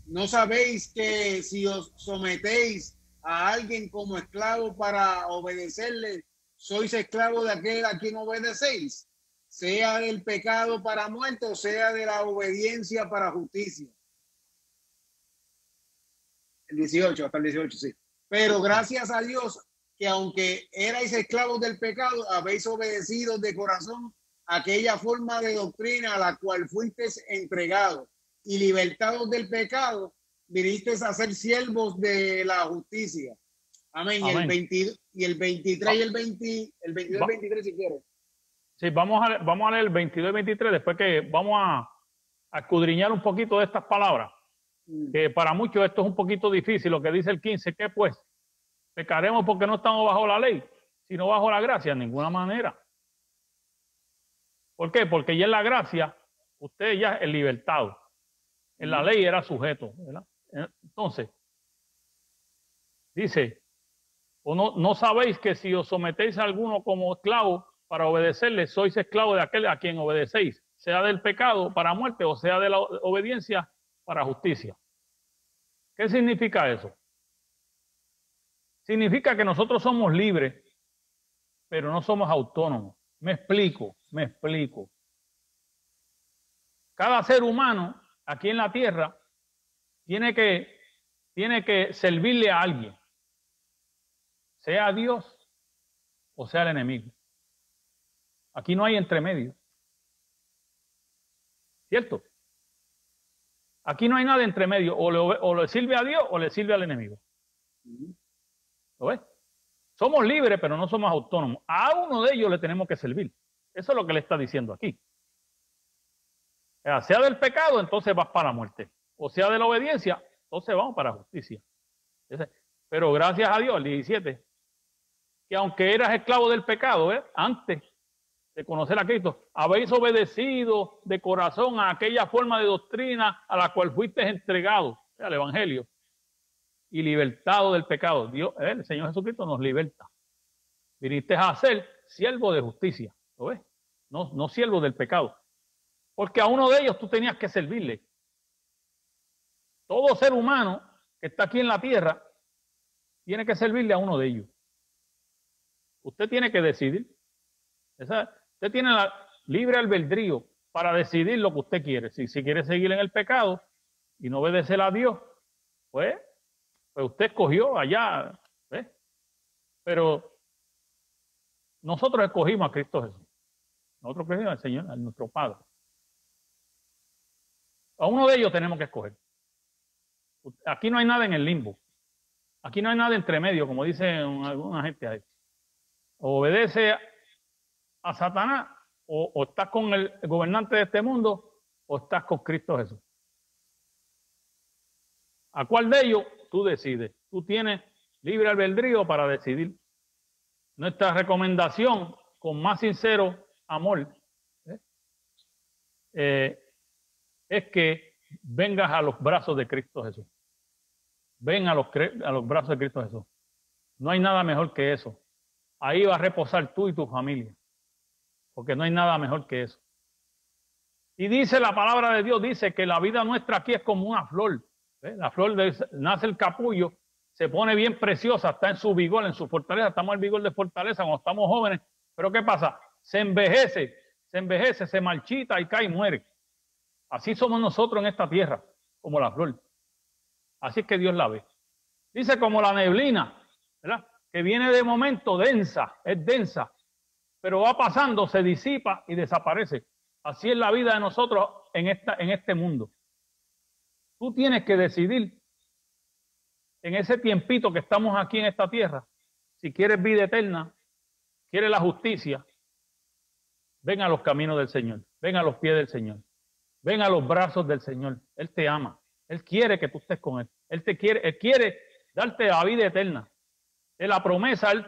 ¿No sabéis que si os sometéis a alguien como esclavo para obedecerle, sois esclavos de aquel a quien obedecéis? Sea del pecado para muerte o sea de la obediencia para justicia. El 18, hasta el 18, sí. Pero gracias a Dios que aunque erais esclavos del pecado, habéis obedecido de corazón aquella forma de doctrina a la cual fuisteis entregados, y libertados del pecado, vinisteis a ser siervos de la justicia. Amén. Amén. Y el 23 y el 22 y 23 si quieres. Sí, vamos a leer el 22 y 23 después que vamos a escudriñar un poquito de estas palabras. Que para muchos esto es un poquito difícil, lo que dice el 15, ¿qué pues? ¿Pecaremos porque no estamos bajo la ley, sino bajo la gracia? De ninguna manera. ¿Por qué? Porque ya en la gracia, usted ya es libertado. En la ley era sujeto, ¿verdad? Entonces, dice, ¿o no sabéis que si os sometéis a alguno como esclavo para obedecerle, sois esclavo de aquel a quien obedecéis, sea del pecado para muerte o sea de la obediencia para justicia? ¿Qué significa eso? significa que nosotros somos libres, pero no somos autónomos. Me explico. Cada ser humano aquí en la tierra tiene que servirle a alguien, sea a Dios o sea al enemigo. Aquí no hay entremedio. ¿Cierto? Aquí no hay nada entre medio. O le sirve a Dios o le sirve al enemigo. ¿Lo ves? Somos libres, pero no somos autónomos. A uno de ellos le tenemos que servir. Eso es lo que le está diciendo aquí. Sea del pecado, entonces vas para la muerte. O sea de la obediencia, entonces vamos para la justicia. Pero gracias a Dios, el 17, que aunque eras esclavo del pecado, antes de conocer a Cristo, habéis obedecido de corazón a aquella forma de doctrina a la cual fuiste entregado, al Evangelio, y libertado del pecado. Dios, el Señor Jesucristo nos liberta. Viniste a ser siervo de justicia, ¿lo ves? No siervo del pecado. Porque a uno de ellos tú tenías que servirle. Todo ser humano que está aquí en la tierra tiene que servirle a uno de ellos. Usted tiene que decidir. Usted tiene la libre albedrío para decidir lo que usted quiere. Si quiere seguir en el pecado y no obedecer a Dios, pues usted escogió allá. ¿Ves? Pero nosotros escogimos a Cristo Jesús. Nosotros escogimos al Señor, a nuestro Padre. A uno de ellos tenemos que escoger. Aquí no hay nada en el limbo. Aquí no hay nada entre medio, como dicen alguna gente ahí. O obedece a Satanás, o estás con el gobernante de este mundo, o estás con Cristo Jesús. ¿A cuál de ellos? Tú decides. Tú tienes libre albedrío para decidir. Nuestra recomendación, con más sincero amor, es que vengas a los brazos de Cristo Jesús. Ven a los brazos de Cristo Jesús. No hay nada mejor que eso. Ahí va a reposar tú y tu familia. Porque no hay nada mejor que eso. Y dice la palabra de Dios, dice que la vida nuestra aquí es como una flor. La flor nace el capullo, se pone bien preciosa, está en su vigor, en su fortaleza. Estamos en vigor de fortaleza cuando estamos jóvenes. Pero ¿qué pasa? Se envejece, se marchita y cae y muere. Así somos nosotros en esta tierra, como la flor. Así es que Dios la ve. Dice como la neblina, ¿verdad? Que viene de momento densa, es densa, pero va pasando, se disipa y desaparece. Así es la vida de nosotros en este mundo. Tú tienes que decidir en ese tiempito que estamos aquí en esta tierra, si quieres vida eterna, quieres la justicia, ven a los caminos del Señor, ven a los pies del Señor, ven a los brazos del Señor. Él te ama, Él quiere que tú estés con Él, Él quiere darte la vida eterna. La promesa, Él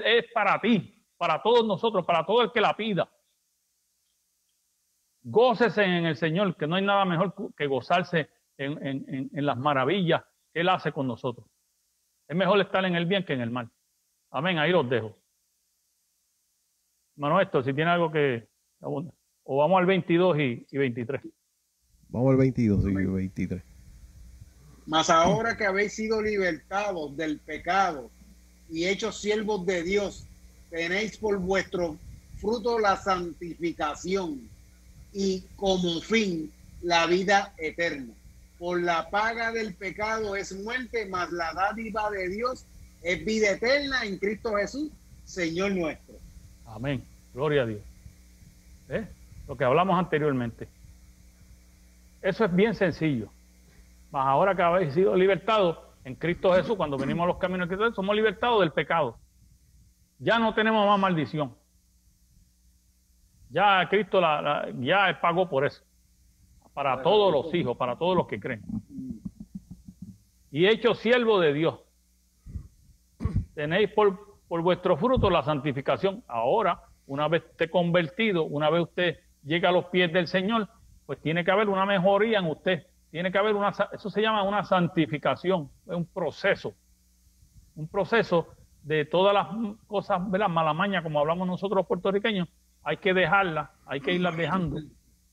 es para ti, para todos nosotros, para todo el que la pida. Gócese en el Señor, que no hay nada mejor que gozarse en las maravillas que Él hace con nosotros. Es mejor estar en el bien que en el mal. Amén, ahí los dejo. Hermano Héctor, si tiene algo que... O vamos al 22 y 23. Vamos al 22 y 23. Mas ahora que habéis sido libertados del pecado y hechos siervos de Dios, tenéis por vuestro fruto la santificación y como fin la vida eterna. Por la paga del pecado es muerte, mas la dádiva de Dios es vida eterna en Cristo Jesús, Señor nuestro. Amén. Gloria a Dios. Lo que hablamos anteriormente. Eso es bien sencillo. Mas ahora que habéis sido libertados en Cristo Jesús, cuando venimos a los caminos de Cristo Jesús, somos libertados del pecado. Ya no tenemos más maldición. Ya Cristo ya Él pagó por eso. Para todos los hijos, para todos los que creen. Y hecho siervo de Dios. Tenéis por vuestro fruto la santificación. Ahora, una vez usted convertido, una vez usted llega a los pies del Señor, pues tiene que haber una mejoría en usted. Tiene que haber eso se llama una santificación. Es un proceso. Un proceso de todas las cosas, ¿verdad? Malamaña, como hablamos nosotros los puertorriqueños, hay que dejarlas, hay que irlas dejando.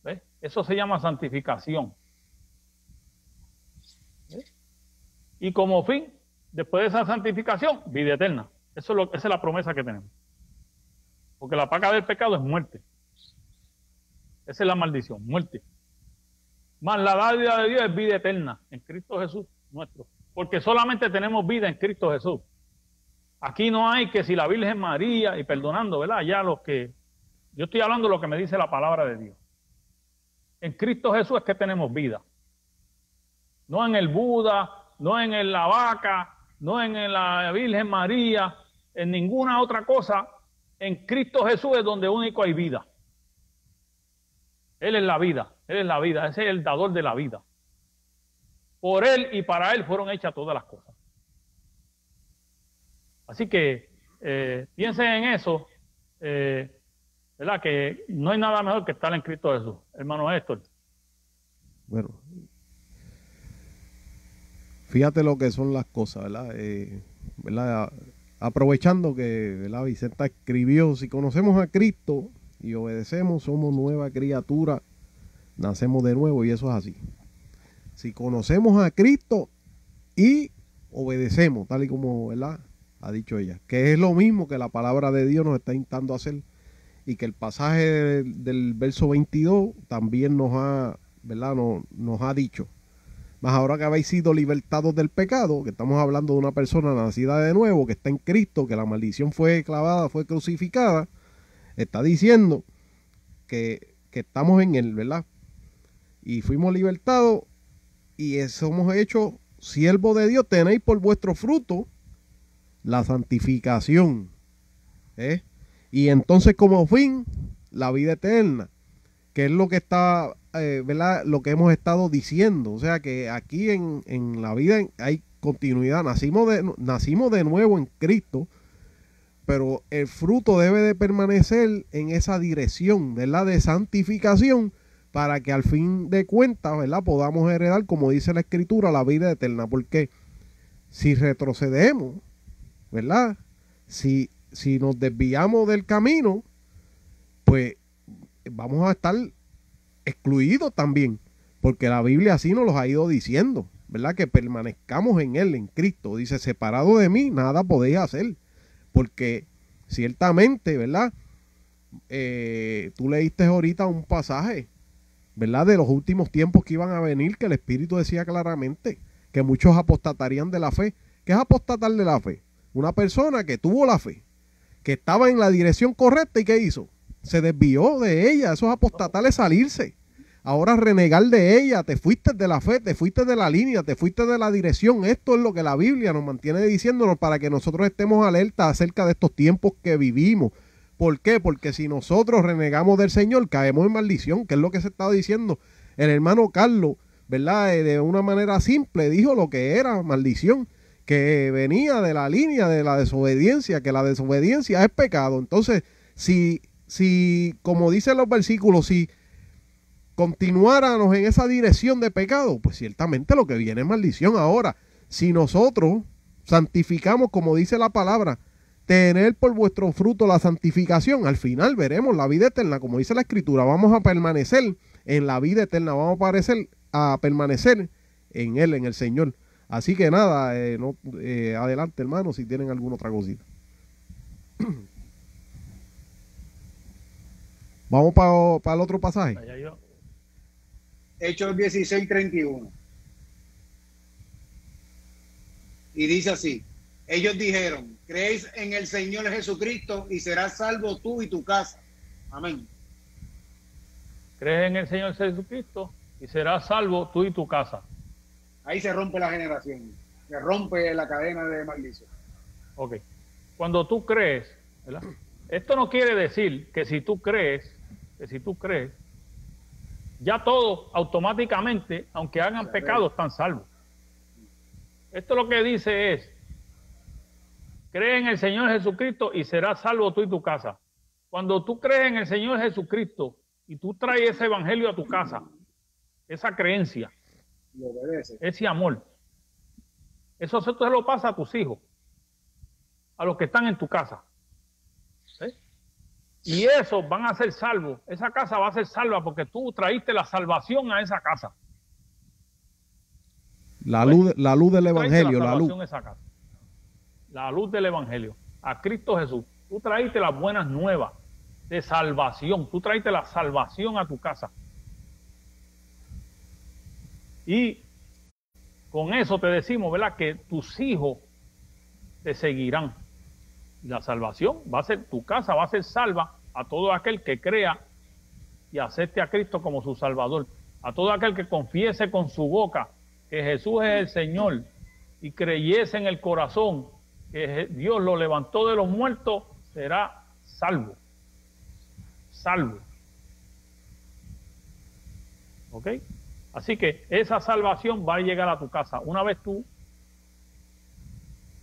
¿Ves? Eso se llama santificación. ¿Ves? Y como fin, después de esa santificación, vida eterna. Esa es la promesa que tenemos. Porque la paga del pecado es muerte. Esa es la maldición, muerte. Más la dádiva de Dios es vida eterna en Cristo Jesús nuestro. Porque solamente tenemos vida en Cristo Jesús. Aquí no hay que si la Virgen María, y perdonando, ¿verdad? Ya los que... Yo estoy hablando de lo que me dice la palabra de Dios. En Cristo Jesús es que tenemos vida. No en el Buda, no en la vaca, no en la Virgen María, en ninguna otra cosa. En Cristo Jesús es donde único hay vida. Él es la vida, Él es la vida, ese es el dador de la vida. Por Él y para Él fueron hechas todas las cosas. Así que piensen en eso, ¿verdad? Que no hay nada mejor que estar en Cristo Jesús. Hermano Héctor. Bueno, fíjate lo que son las cosas, ¿verdad? ¿Verdad? Aprovechando que, ¿verdad? Vicenta escribió, si conocemos a Cristo y obedecemos, somos nueva criatura, nacemos de nuevo, y eso es así. Si conocemos a Cristo y obedecemos, tal y como, ¿verdad?, ha dicho ella, que es lo mismo que la palabra de Dios nos está instando a hacer, y que el pasaje del verso 22 también nos ha, ¿verdad?, nos ha dicho. Mas ahora que habéis sido libertados del pecado, que estamos hablando de una persona nacida de nuevo, que está en Cristo, que la maldición fue clavada, fue crucificada, está diciendo que estamos en Él, ¿verdad? Y fuimos libertados y somos hechos siervos de Dios. Tenéis por vuestro fruto la santificación, y entonces como fin la vida eterna, que es lo que está, ¿verdad?, lo que hemos estado diciendo. O sea que aquí en la vida hay continuidad. Nacimos de nuevo en Cristo, pero el fruto debe de permanecer en esa dirección, ¿verdad?, de santificación, para que al fin de cuentas, ¿verdad?, podamos heredar, como dice la Escritura, la vida eterna. Porque si retrocedemos, ¿verdad?, si nos desviamos del camino, pues vamos a estar excluidos también, porque la Biblia así nos los ha ido diciendo, ¿verdad?, que permanezcamos en Él, en Cristo. Dice, separado de mí, nada podéis hacer, porque ciertamente, ¿verdad?, tú leíste ahorita un pasaje, ¿verdad?, de los últimos tiempos que iban a venir, que el Espíritu decía claramente que muchos apostatarían de la fe. ¿Qué es apostatar de la fe? Una persona que tuvo la fe, que estaba en la dirección correcta, ¿y qué hizo? Se desvió de ella. Eso es apostatar, es salirse. Ahora renegar de ella, te fuiste de la fe, te fuiste de la línea, te fuiste de la dirección. Esto es lo que la Biblia nos mantiene diciéndonos, para que nosotros estemos alertas acerca de estos tiempos que vivimos. ¿Por qué? Porque si nosotros renegamos del Señor, caemos en maldición, que es lo que se estaba diciendo. El hermano Carlos, ¿verdad?, de una manera simple dijo lo que era maldición, que venía de la línea de la desobediencia, que la desobediencia es pecado. Entonces, si como dicen los versículos, si continuáramos en esa dirección de pecado, pues ciertamente lo que viene es maldición. Ahora, si nosotros santificamos, como dice la palabra, tener por vuestro fruto la santificación, al final veremos la vida eterna, como dice la Escritura. Vamos a permanecer en la vida eterna, vamos a permanecer en Él, en el Señor. Así que nada, adelante, hermano, si tienen alguna otra cosita. Vamos para el otro pasaje. Hechos 16:31. Y dice así: ellos dijeron, creéis en el Señor Jesucristo y serás salvo tú y tu casa. Amén. Crees en el Señor Jesucristo y serás salvo tú y tu casa. Ahí se rompe la generación, se rompe la cadena de maldición. Ok. Cuando tú crees, ¿verdad? Esto no quiere decir que si tú crees, ya todos automáticamente, aunque hagan pecado, están salvos. Esto lo que dice es, cree en el Señor Jesucristo y serás salvo tú y tu casa. Cuando tú crees en el Señor Jesucristo y tú traes ese evangelio a tu casa, esa creencia, ese amor, eso se lo pasa a tus hijos, a los que están en tu casa. ¿Sí? Y esos van a ser salvos. Esa casa va a ser salva porque tú traíste la salvación a esa casa. La luz del evangelio, la luz. A esa casa. la luz del Evangelio, a Cristo Jesús. Tú traíste las buenas nuevas de salvación. Tú traíste la salvación a tu casa. Y con eso te decimos, ¿verdad?, que tus hijos te seguirán. Y la salvación va a ser, tu casa va a ser salva a todo aquel que crea y acepte a Cristo como su Salvador. A todo aquel que confiese con su boca que Jesús es el Señor y creyese en el corazón que Dios lo levantó de los muertos, será salvo. Salvo. ¿Ok? Así que esa salvación va a llegar a tu casa. Una vez tú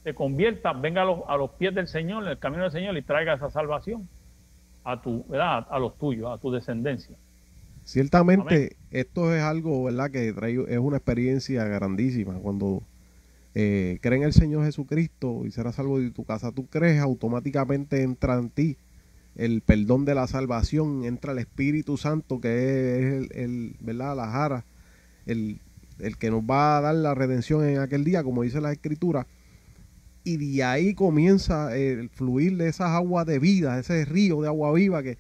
te conviertas, venga a los pies del Señor, en el camino del Señor, y traiga esa salvación a tu, ¿verdad?, a los tuyos, a tu descendencia. Ciertamente, Amén. esto es algo, ¿verdad?, que trae, es una experiencia grandísima. Cuando creen en el Señor Jesucristo y serás salvo de tu casa, tú crees, automáticamente entra en ti el perdón de la salvación, entra el Espíritu Santo, que es ¿verdad?, la jara, el que nos va a dar la redención en aquel día, como dice la Escritura. Y de ahí comienza el fluir de esas aguas de vida, ese río de agua viva, que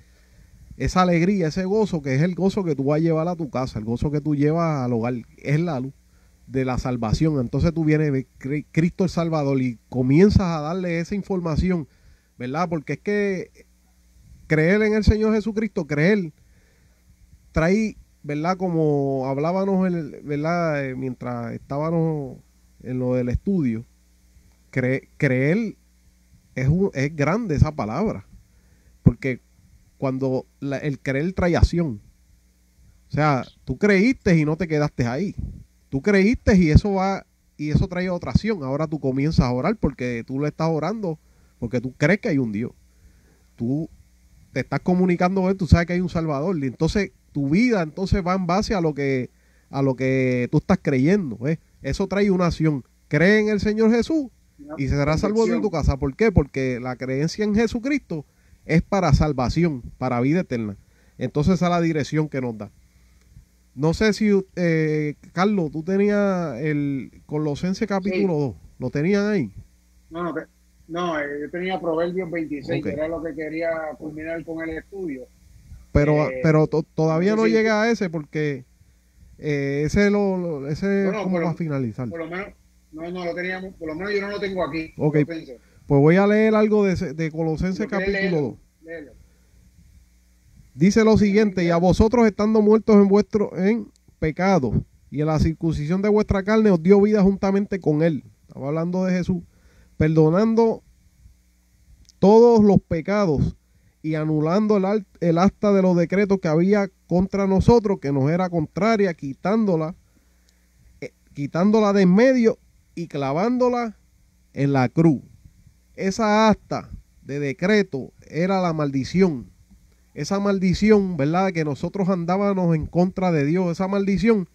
esa alegría, ese gozo, que es el gozo que tú vas a llevar a tu casa, el gozo que tú llevas al hogar, es la luz de la salvación. Entonces tú vienes, Cristo el Salvador, y comienzas a darle esa información, ¿verdad? Porque es que creer en el Señor Jesucristo, creer, trae, ¿verdad? Como hablábamos, ¿verdad?, mientras estábamos en lo del estudio, creer es grande esa palabra, porque cuando el creer trae acción. O sea, tú creíste y no te quedaste ahí. Tú creíste y eso trae otra acción. Ahora tú comienzas a orar porque tú le estás orando, porque tú crees que hay un Dios. Tú te estás comunicando con él, tú sabes que hay un Salvador. Y entonces tu vida entonces va en base a lo que tú estás creyendo. Eso trae una acción. Cree en el Señor Jesús y serás salvo de tu casa. ¿Por qué? Porque la creencia en Jesucristo es para salvación, para vida eterna. Entonces esa es la dirección que nos da. No sé si, Carlos, tú tenías el Colosenses capítulo 2. ¿Lo tenían ahí? No, yo tenía Proverbios 26, Ok. que era lo que quería culminar con el estudio. Pero todavía no no sé si- llega a ese porque ese Bueno, como va a finalizar. Por lo menos, no lo teníamos, por lo menos yo no lo tengo aquí. Ok, Colosenses. pues voy a leer algo de Colosenses ¿Lo quieres capítulo 2. Léelo. Dice lo siguiente: y a vosotros, estando muertos en pecados y en la circuncisión de vuestra carne, os dio vida juntamente con él. Estaba hablando de Jesús, perdonando todos los pecados y anulando el acta de los decretos que había contra nosotros, que nos era contraria, quitándola de en medio y clavándola en la cruz. Esa acta de decreto era la maldición. Esa maldición, ¿verdad?, que nosotros andábamos en contra de Dios. Esa maldición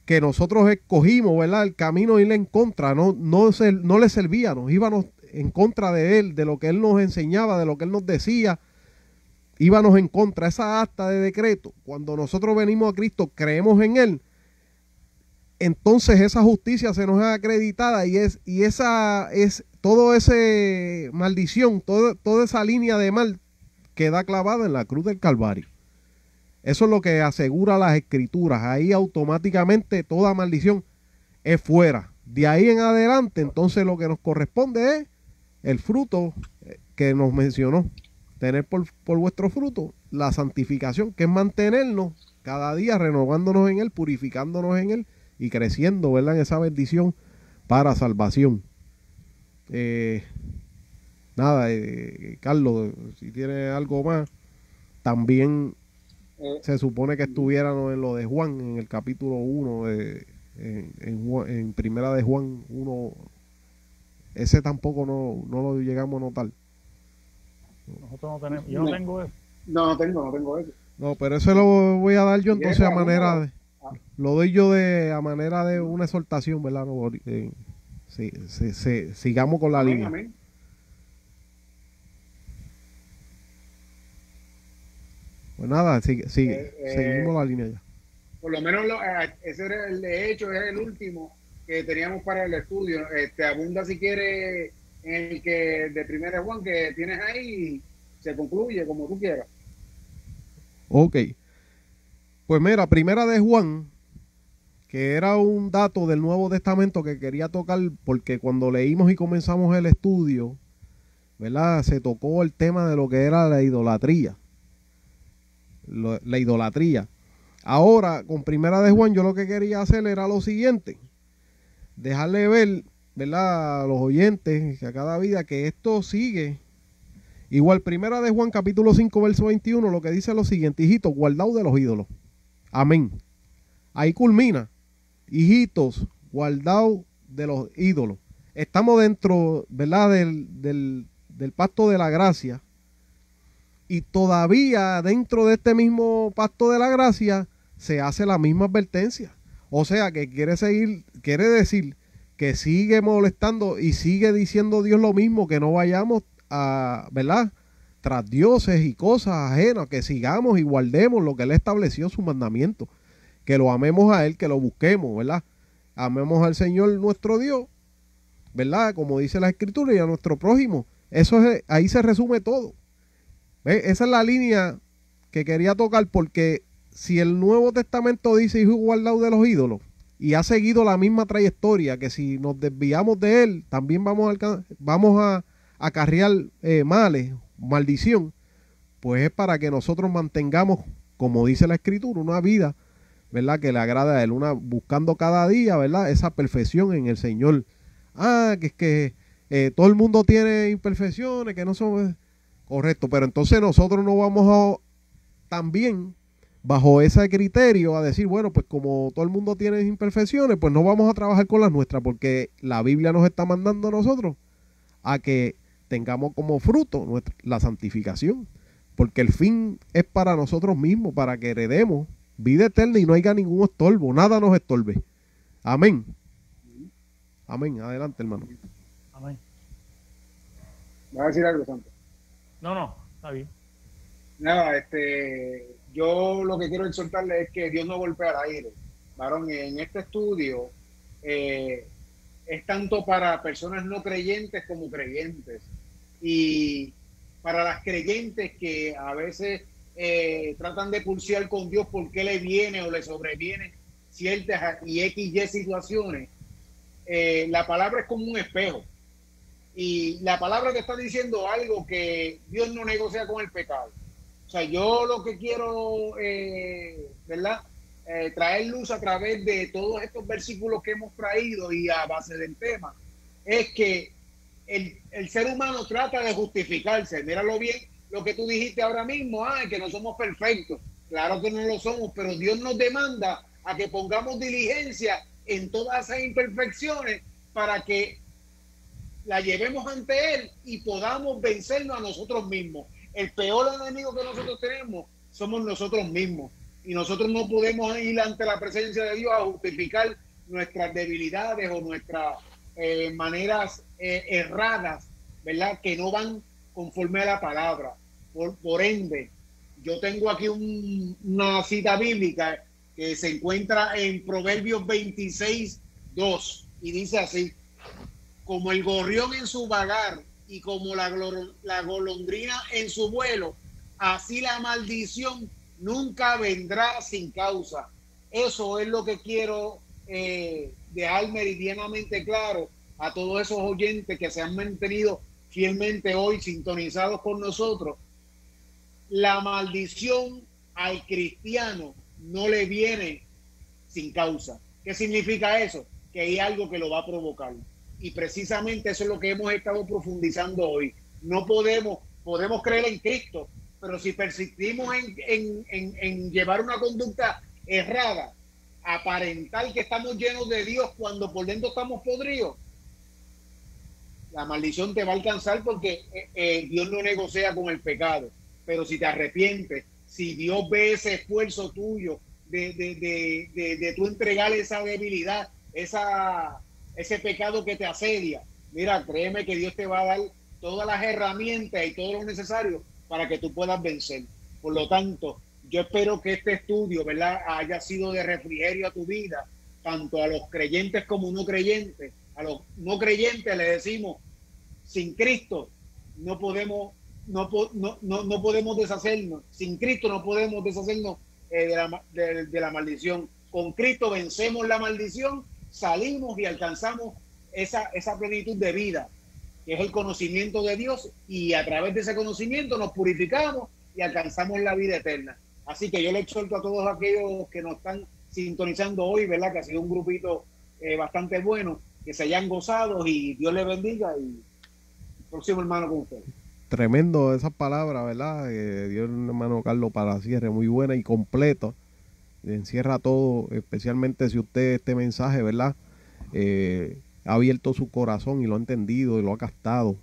que nosotros escogimos, ¿verdad?, el camino de ir en contra. No le servíamos, íbamos en contra de Él, de lo que Él nos enseñaba, de lo que Él nos decía. Íbamos en contra. Esa acta de decreto, cuando nosotros venimos a Cristo, creemos en Él, entonces esa justicia se nos es acreditada y esa es todo ese maldición, toda esa línea de mal queda clavada en la cruz del Calvario. Eso es lo que asegura las Escrituras. Ahí automáticamente toda maldición es fuera. De ahí en adelante, entonces lo que nos corresponde es el fruto que nos mencionó. Tener por vuestro fruto la santificación, que es mantenernos cada día renovándonos en Él, purificándonos en Él y creciendo, ¿verdad?, en esa bendición para salvación. Nada, Carlos, si tiene algo más, también se supone que estuviéramos en lo de Juan, en el capítulo 1, en primera de Juan 1, ese tampoco no lo llegamos a notar. Nosotros no tenemos, yo no tengo eso. No tengo eso. No, pero eso lo voy a dar yo entonces a manera de, Ah. lo doy yo a manera de una exhortación, ¿verdad? No, sigamos con la Amén, línea. amén. Pues nada, seguimos la línea ya. Por lo menos ese era de hecho es el último que teníamos para el estudio. Abunda si quiere en el que de Primera de Juan que tienes ahí se concluye como tú quieras. Ok. Pues mira, Primera de Juan, que era un dato del Nuevo Testamento que quería tocar, porque cuando leímos y comenzamos el estudio, ¿verdad? Se tocó el tema de lo que era la idolatría. La idolatría. Ahora, con Primera de Juan, yo lo que quería hacer era lo siguiente: dejarle ver, ¿verdad?, a los oyentes, a cada vida, que esto sigue. Igual, Primera de Juan, capítulo 5, verso 21, lo que dice lo siguiente: hijitos, guardaos de los ídolos. Amén. Ahí culmina: hijitos, guardaos de los ídolos. Estamos dentro, ¿verdad?, del pacto de la gracia. Y todavía dentro de este mismo pacto de la gracia se hace la misma advertencia. O sea que quiere decir que sigue molestando y sigue diciendo Dios lo mismo, que no vayamos a, ¿verdad?, tras dioses y cosas ajenas, que sigamos y guardemos lo que Él estableció, su mandamiento, que lo amemos a Él, que lo busquemos, ¿verdad? Amemos al Señor nuestro Dios, ¿verdad?, como dice la Escritura, y a nuestro prójimo. Ahí se resume todo. ¿Ves? Esa es la línea que quería tocar, porque si el Nuevo Testamento dice hijo guardado de los ídolos, y ha seguido la misma trayectoria, que si nos desviamos de él, también vamos a acarrear males, maldición, pues es para que nosotros mantengamos, como dice la Escritura, una vida, ¿verdad?, que le agrada a él, buscando cada día, ¿verdad?, esa perfección en el Señor. Que es que todo el mundo tiene imperfecciones, que no son... Correcto, pero entonces nosotros no vamos a también bajo ese criterio a decir, bueno, pues como todo el mundo tiene imperfecciones, pues no vamos a trabajar con las nuestras, porque la Biblia nos está mandando a nosotros a que tengamos como fruto la santificación, porque el fin es para nosotros mismos, para que heredemos vida eterna y no haya ningún estorbo, nada nos estorbe. Amén. Amén. Adelante, hermano. Amén. ¿Vas a decir algo, Santo? No, está bien. Nada, yo lo que quiero exhortarle es que Dios no golpea al aire. Varón, en este estudio es tanto para personas no creyentes como creyentes. Y para las creyentes que a veces tratan de pulsear con Dios porque le viene o le sobreviene ciertas y XY situaciones, la palabra es como un espejo. Y la palabra te está diciendo algo que Dios no negocia con el pecado. O sea, yo lo que quiero, ¿verdad?, traer luz a través de todos estos versículos que hemos traído y a base del tema, es que el ser humano trata de justificarse. Míralo bien, lo que tú dijiste ahora mismo, que no somos perfectos. Claro que no lo somos, pero Dios nos demanda a que pongamos diligencia en todas esas imperfecciones para que la llevemos ante Él y podamos vencernos a nosotros mismos. El peor enemigo que nosotros tenemos somos nosotros mismos, y nosotros no podemos ir ante la presencia de Dios a justificar nuestras debilidades o nuestras maneras erradas, ¿verdad?, que no van conforme a la palabra. Por ende, yo tengo aquí una cita bíblica que se encuentra en Proverbios 26:2 y dice así: como el gorrión en su vagar y como la golondrina en su vuelo, así la maldición nunca vendrá sin causa. Eso es lo que quiero dejar meridianamente claro a todos esos oyentes que se han mantenido fielmente hoy sintonizados con nosotros. La maldición al cristiano no le viene sin causa. ¿Qué significa eso? Que hay algo que lo va a provocar. Y precisamente eso es lo que hemos estado profundizando hoy. No podemos creer en Cristo, pero si persistimos en llevar una conducta errada, aparentar que estamos llenos de Dios cuando por dentro estamos podridos, la maldición te va a alcanzar, porque Dios no negocia con el pecado. Pero si te arrepientes, si Dios ve ese esfuerzo tuyo de tú entregar esa debilidad, ese pecado que te asedia, mira, créeme que Dios te va a dar todas las herramientas y todo lo necesario para que tú puedas vencer. Por lo tanto, yo espero que este estudio, ¿verdad?, haya sido de refrigerio a tu vida, tanto a los creyentes como no creyentes. A los no creyentes le decimos, Sin Cristo no podemos, no podemos deshacernos. Sin Cristo no podemos deshacernos de la maldición. Con Cristo vencemos la maldición, salimos y alcanzamos esa plenitud de vida, que es el conocimiento de Dios, y a través de ese conocimiento nos purificamos y alcanzamos la vida eterna. Así que yo le exhorto a todos aquellos que nos están sintonizando hoy, ¿verdad? Que ha sido un grupito bastante bueno, que se hayan gozado, y Dios les bendiga, y próximo hermano con ustedes. Tremendo esas palabras, ¿verdad? Dios, hermano Carlos, para cierre, muy buena y completa. Encierra todo, especialmente si usted este mensaje, ¿verdad? Ha abierto su corazón y lo ha entendido y lo ha captado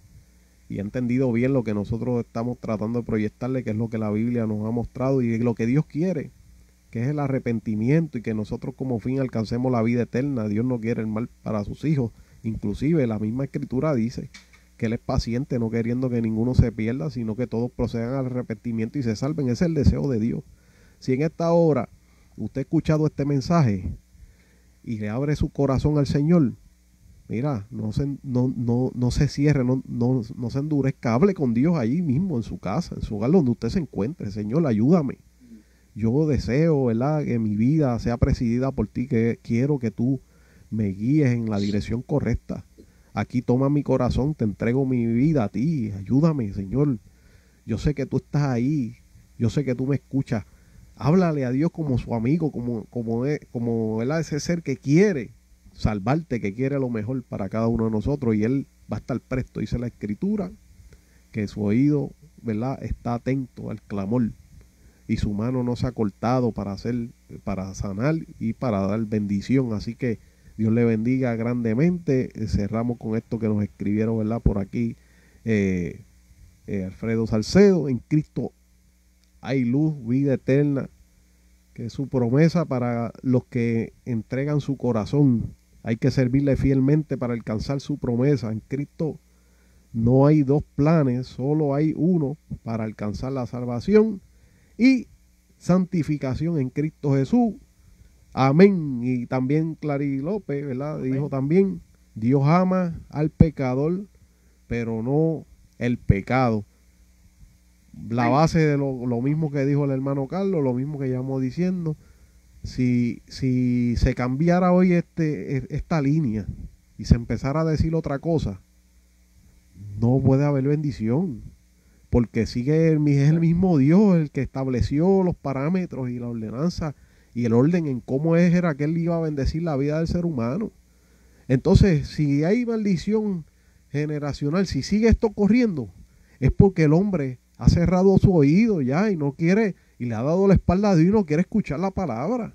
y ha entendido bien lo que nosotros estamos tratando de proyectarle, que es lo que la Biblia nos ha mostrado y lo que Dios quiere, que es el arrepentimiento, y que nosotros como fin alcancemos la vida eterna. Dios no quiere el mal para sus hijos. Inclusive la misma Escritura dice que Él es paciente, no queriendo que ninguno se pierda, sino que todos procedan al arrepentimiento y se salven. Ese es el deseo de Dios. Si en esta hora usted ha escuchado este mensaje y le abre su corazón al Señor, mira, no se cierre, no se endurezca, hable con Dios allí mismo en su casa, en su hogar, donde usted se encuentre. Señor, ayúdame. Yo deseo, ¿verdad?, que mi vida sea presidida por ti, que quiero que tú me guíes en la dirección correcta. Aquí toma mi corazón, te entrego mi vida a ti, ayúdame, Señor. Yo sé que tú estás ahí, yo sé que tú me escuchas. Háblale a Dios como su amigo, como ¿verdad?, ese ser que quiere salvarte, que quiere lo mejor para cada uno de nosotros, y Él va a estar presto. Dice la Escritura que su oído, ¿verdad?, está atento al clamor, y su mano no se ha cortado para sanar y para dar bendición. Así que Dios le bendiga grandemente. Cerramos con esto que nos escribieron, ¿verdad?, por aquí Alfredo Salcedo. En Cristo hay luz, vida eterna, que es su promesa para los que entregan su corazón. Hay que servirle fielmente para alcanzar su promesa. En Cristo no hay dos planes, solo hay uno para alcanzar la salvación y santificación en Cristo Jesús. Amén. Y también Clary López, ¿verdad?, amén, dijo también: Dios ama al pecador, pero no el pecado. La base de lo mismo que dijo el hermano Carlos, lo mismo que llevamos diciendo. Si se cambiara hoy esta línea y se empezara a decir otra cosa, no puede haber bendición, porque es el mismo Dios el que estableció los parámetros y la ordenanza y el orden en cómo era que Él iba a bendecir la vida del ser humano. Entonces, si hay maldición generacional, si sigue esto corriendo, es porque el hombre ha cerrado su oído ya y no quiere, y le ha dado la espalda a Dios y no quiere escuchar la palabra.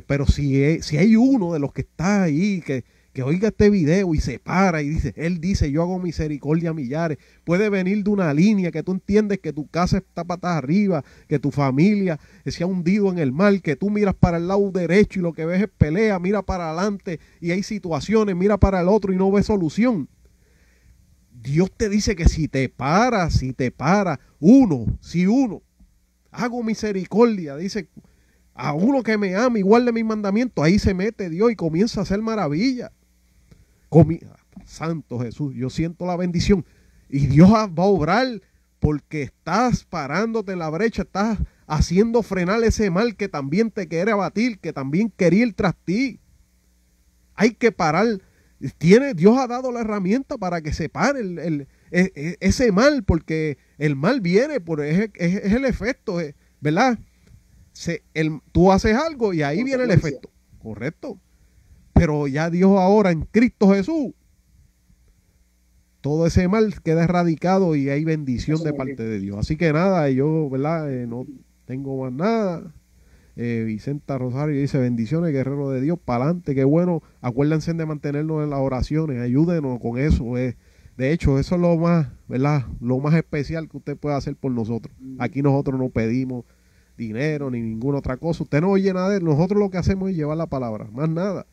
Pero si hay uno de los que está ahí que oiga este video y se para y dice, Él dice, yo hago misericordia a millares, puede venir de una línea que tú entiendes que tu casa está patas arriba, que tu familia se ha hundido en el mal, que tú miras para el lado derecho y lo que ves es pelea, mira para adelante y hay situaciones, mira para el otro y no ves solución. Dios te dice que si te para, si uno, hago misericordia, dice, a uno que me ama y guarde mis mandamientos, ahí se mete Dios y comienza a hacer maravilla. Santo Jesús, yo siento la bendición y Dios va a obrar, porque estás parándote en la brecha, estás haciendo frenar ese mal que también te quiere abatir, que también quería ir tras ti. Hay que parar. Dios ha dado la herramienta para que se pare ese mal, porque el mal viene, es el efecto, ¿verdad? Tú haces algo y ahí viene el efecto, correcto. Pero ya Dios ahora en Cristo Jesús, todo ese mal queda erradicado y hay bendición de parte de Dios. Así que nada, yo, ¿verdad? No tengo más nada. Vicenta Rosario dice: bendiciones, guerrero de Dios, para adelante, qué bueno. Acuérdense de mantenernos en las oraciones, ayúdenos con eso. De hecho, eso es lo más, ¿verdad?, lo más especial que usted puede hacer por nosotros. Aquí nosotros no pedimos dinero ni ninguna otra cosa. Usted no oye nada de nosotros, lo que hacemos es llevar la palabra, más nada.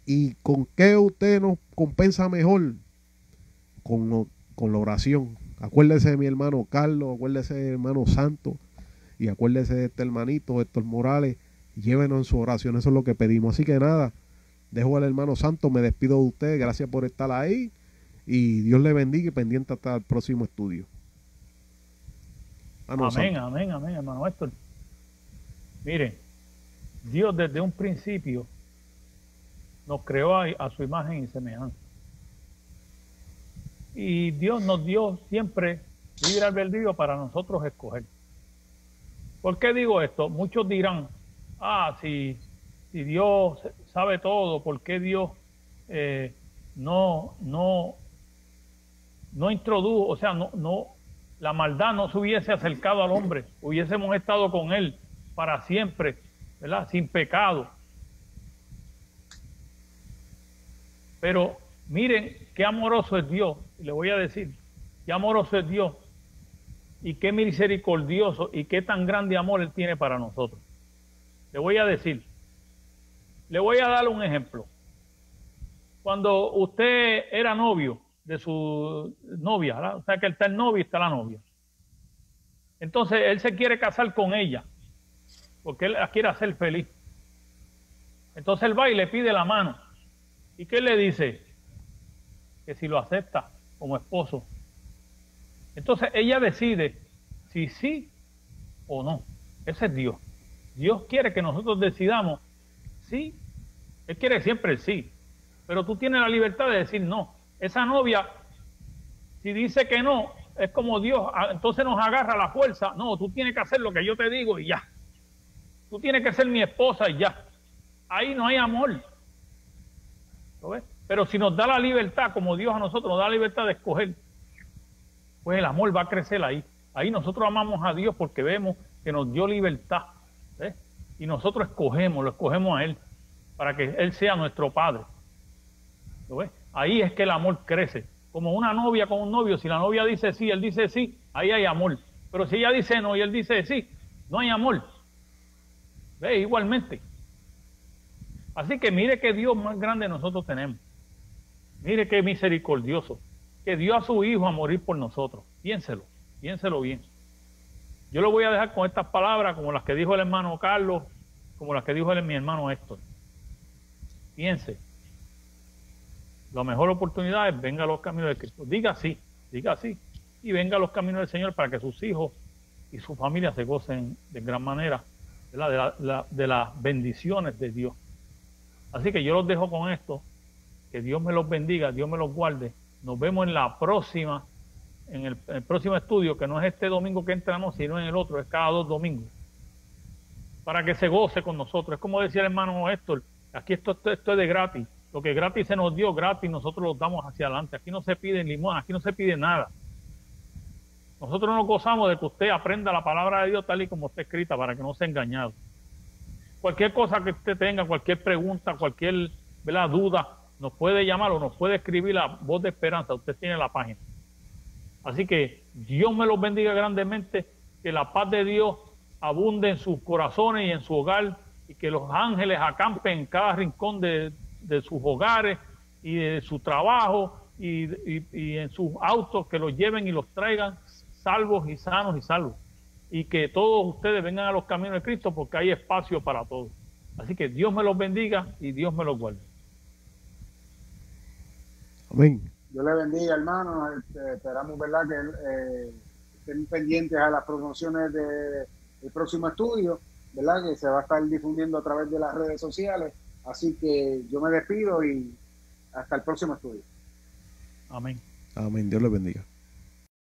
¿Y con qué usted nos compensa mejor? Con la oración. Acuérdese de mi hermano Carlos, acuérdese de mi hermano Santo, y acuérdese de este hermanito Héctor Morales. Llévenos en su oración, eso es lo que pedimos. Así que nada, dejo al hermano Santo, me despido de usted, gracias por estar ahí. Y Dios le bendiga y pendiente hasta el próximo estudio. Amén, amén, amén, hermano Héctor. Miren, Dios desde un principio nos creó a su imagen y semejanza. Y Dios nos dio siempre libre albedrío para nosotros escoger. ¿Por qué digo esto? Muchos dirán, si Dios sabe todo, ¿por qué Dios no introdujo, o sea, la maldad no se hubiese acercado al hombre, hubiésemos estado con él para siempre, ¿verdad? Sin pecado. Pero miren qué amoroso es Dios, y le voy a decir, qué amoroso es Dios, y qué misericordioso, y qué tan grande amor Él tiene para nosotros. Le voy a decir, le voy a dar un ejemplo. Cuando usted era novio de su novia, ¿verdad? O sea que está el novio y está la novia. Entonces él se quiere casar con ella, porque él la quiere hacer feliz. Entonces él va y le pide la mano. ¿Y qué le dice? Que si lo acepta como esposo. Entonces ella decide si sí o no. Ese es Dios. Dios quiere que nosotros decidamos sí. Él quiere siempre el sí. Pero tú tienes la libertad de decir no. Esa novia, si dice que no, es como Dios, entonces nos agarra la fuerza. No, tú tienes que hacer lo que yo te digo y ya. Tú tienes que ser mi esposa y ya. Ahí no hay amor. ¿Lo ves? Pero si nos da la libertad, como Dios a nosotros nos da la libertad de escoger, pues el amor va a crecer ahí. Ahí nosotros amamos a Dios porque vemos que nos dio libertad. ¿Ves? Y nosotros lo escogemos a Él, para que Él sea nuestro Padre. ¿Lo ves? Ahí es que el amor crece. Como una novia con un novio, si la novia dice sí, él dice sí, ahí hay amor. Pero si ella dice no y él dice sí, no hay amor. ¿Ves? Igualmente. Así que mire qué Dios más grande nosotros tenemos. Mire qué misericordioso. Que dio a su Hijo a morir por nosotros. Piénselo bien. Yo lo voy a dejar con estas palabras, como las que dijo el hermano Carlos, como las que dijo mi hermano Héctor. Piense. La mejor oportunidad es venga a los caminos de Cristo. Diga sí, y venga a los caminos del Señor para que sus hijos y su familia se gocen de gran manera de las bendiciones de Dios. Así que yo los dejo con esto. Que Dios me los bendiga, Dios me los guarde. Nos vemos en la próxima, en el próximo estudio, que no es este domingo que entramos, sino en el otro, es cada 2 domingos. Para que se goce con nosotros. Es como decía el hermano Héctor, aquí esto es de gratis. Lo que gratis se nos dio, gratis nosotros lo damos hacia adelante. Aquí no se pide limón, aquí no se pide nada. Nosotros nos gozamos de que usted aprenda la palabra de Dios tal y como está escrita, para que no sea engañado. Cualquier cosa que usted tenga, cualquier pregunta, cualquier duda, nos puede llamar o nos puede escribir a Voz de Esperanza. Usted tiene la página. Así que Dios me los bendiga grandemente, que la paz de Dios abunde en sus corazones y en su hogar, y que los ángeles acampen en cada rincón de sus hogares y de su trabajo y en sus autos, que los lleven y los traigan salvos y sanos y salvos. Y que todos ustedes vengan a los caminos de Cristo, porque hay espacio para todos. Así que Dios me los bendiga y Dios me los guarde. Amén. Dios le bendiga, hermano. Esperamos, ¿verdad?, que estén pendientes a las promociones del próximo estudio, ¿verdad?, que se va a estar difundiendo a través de las redes sociales. Así que yo me despido y hasta el próximo estudio. Amén. Amén. Dios le bendiga.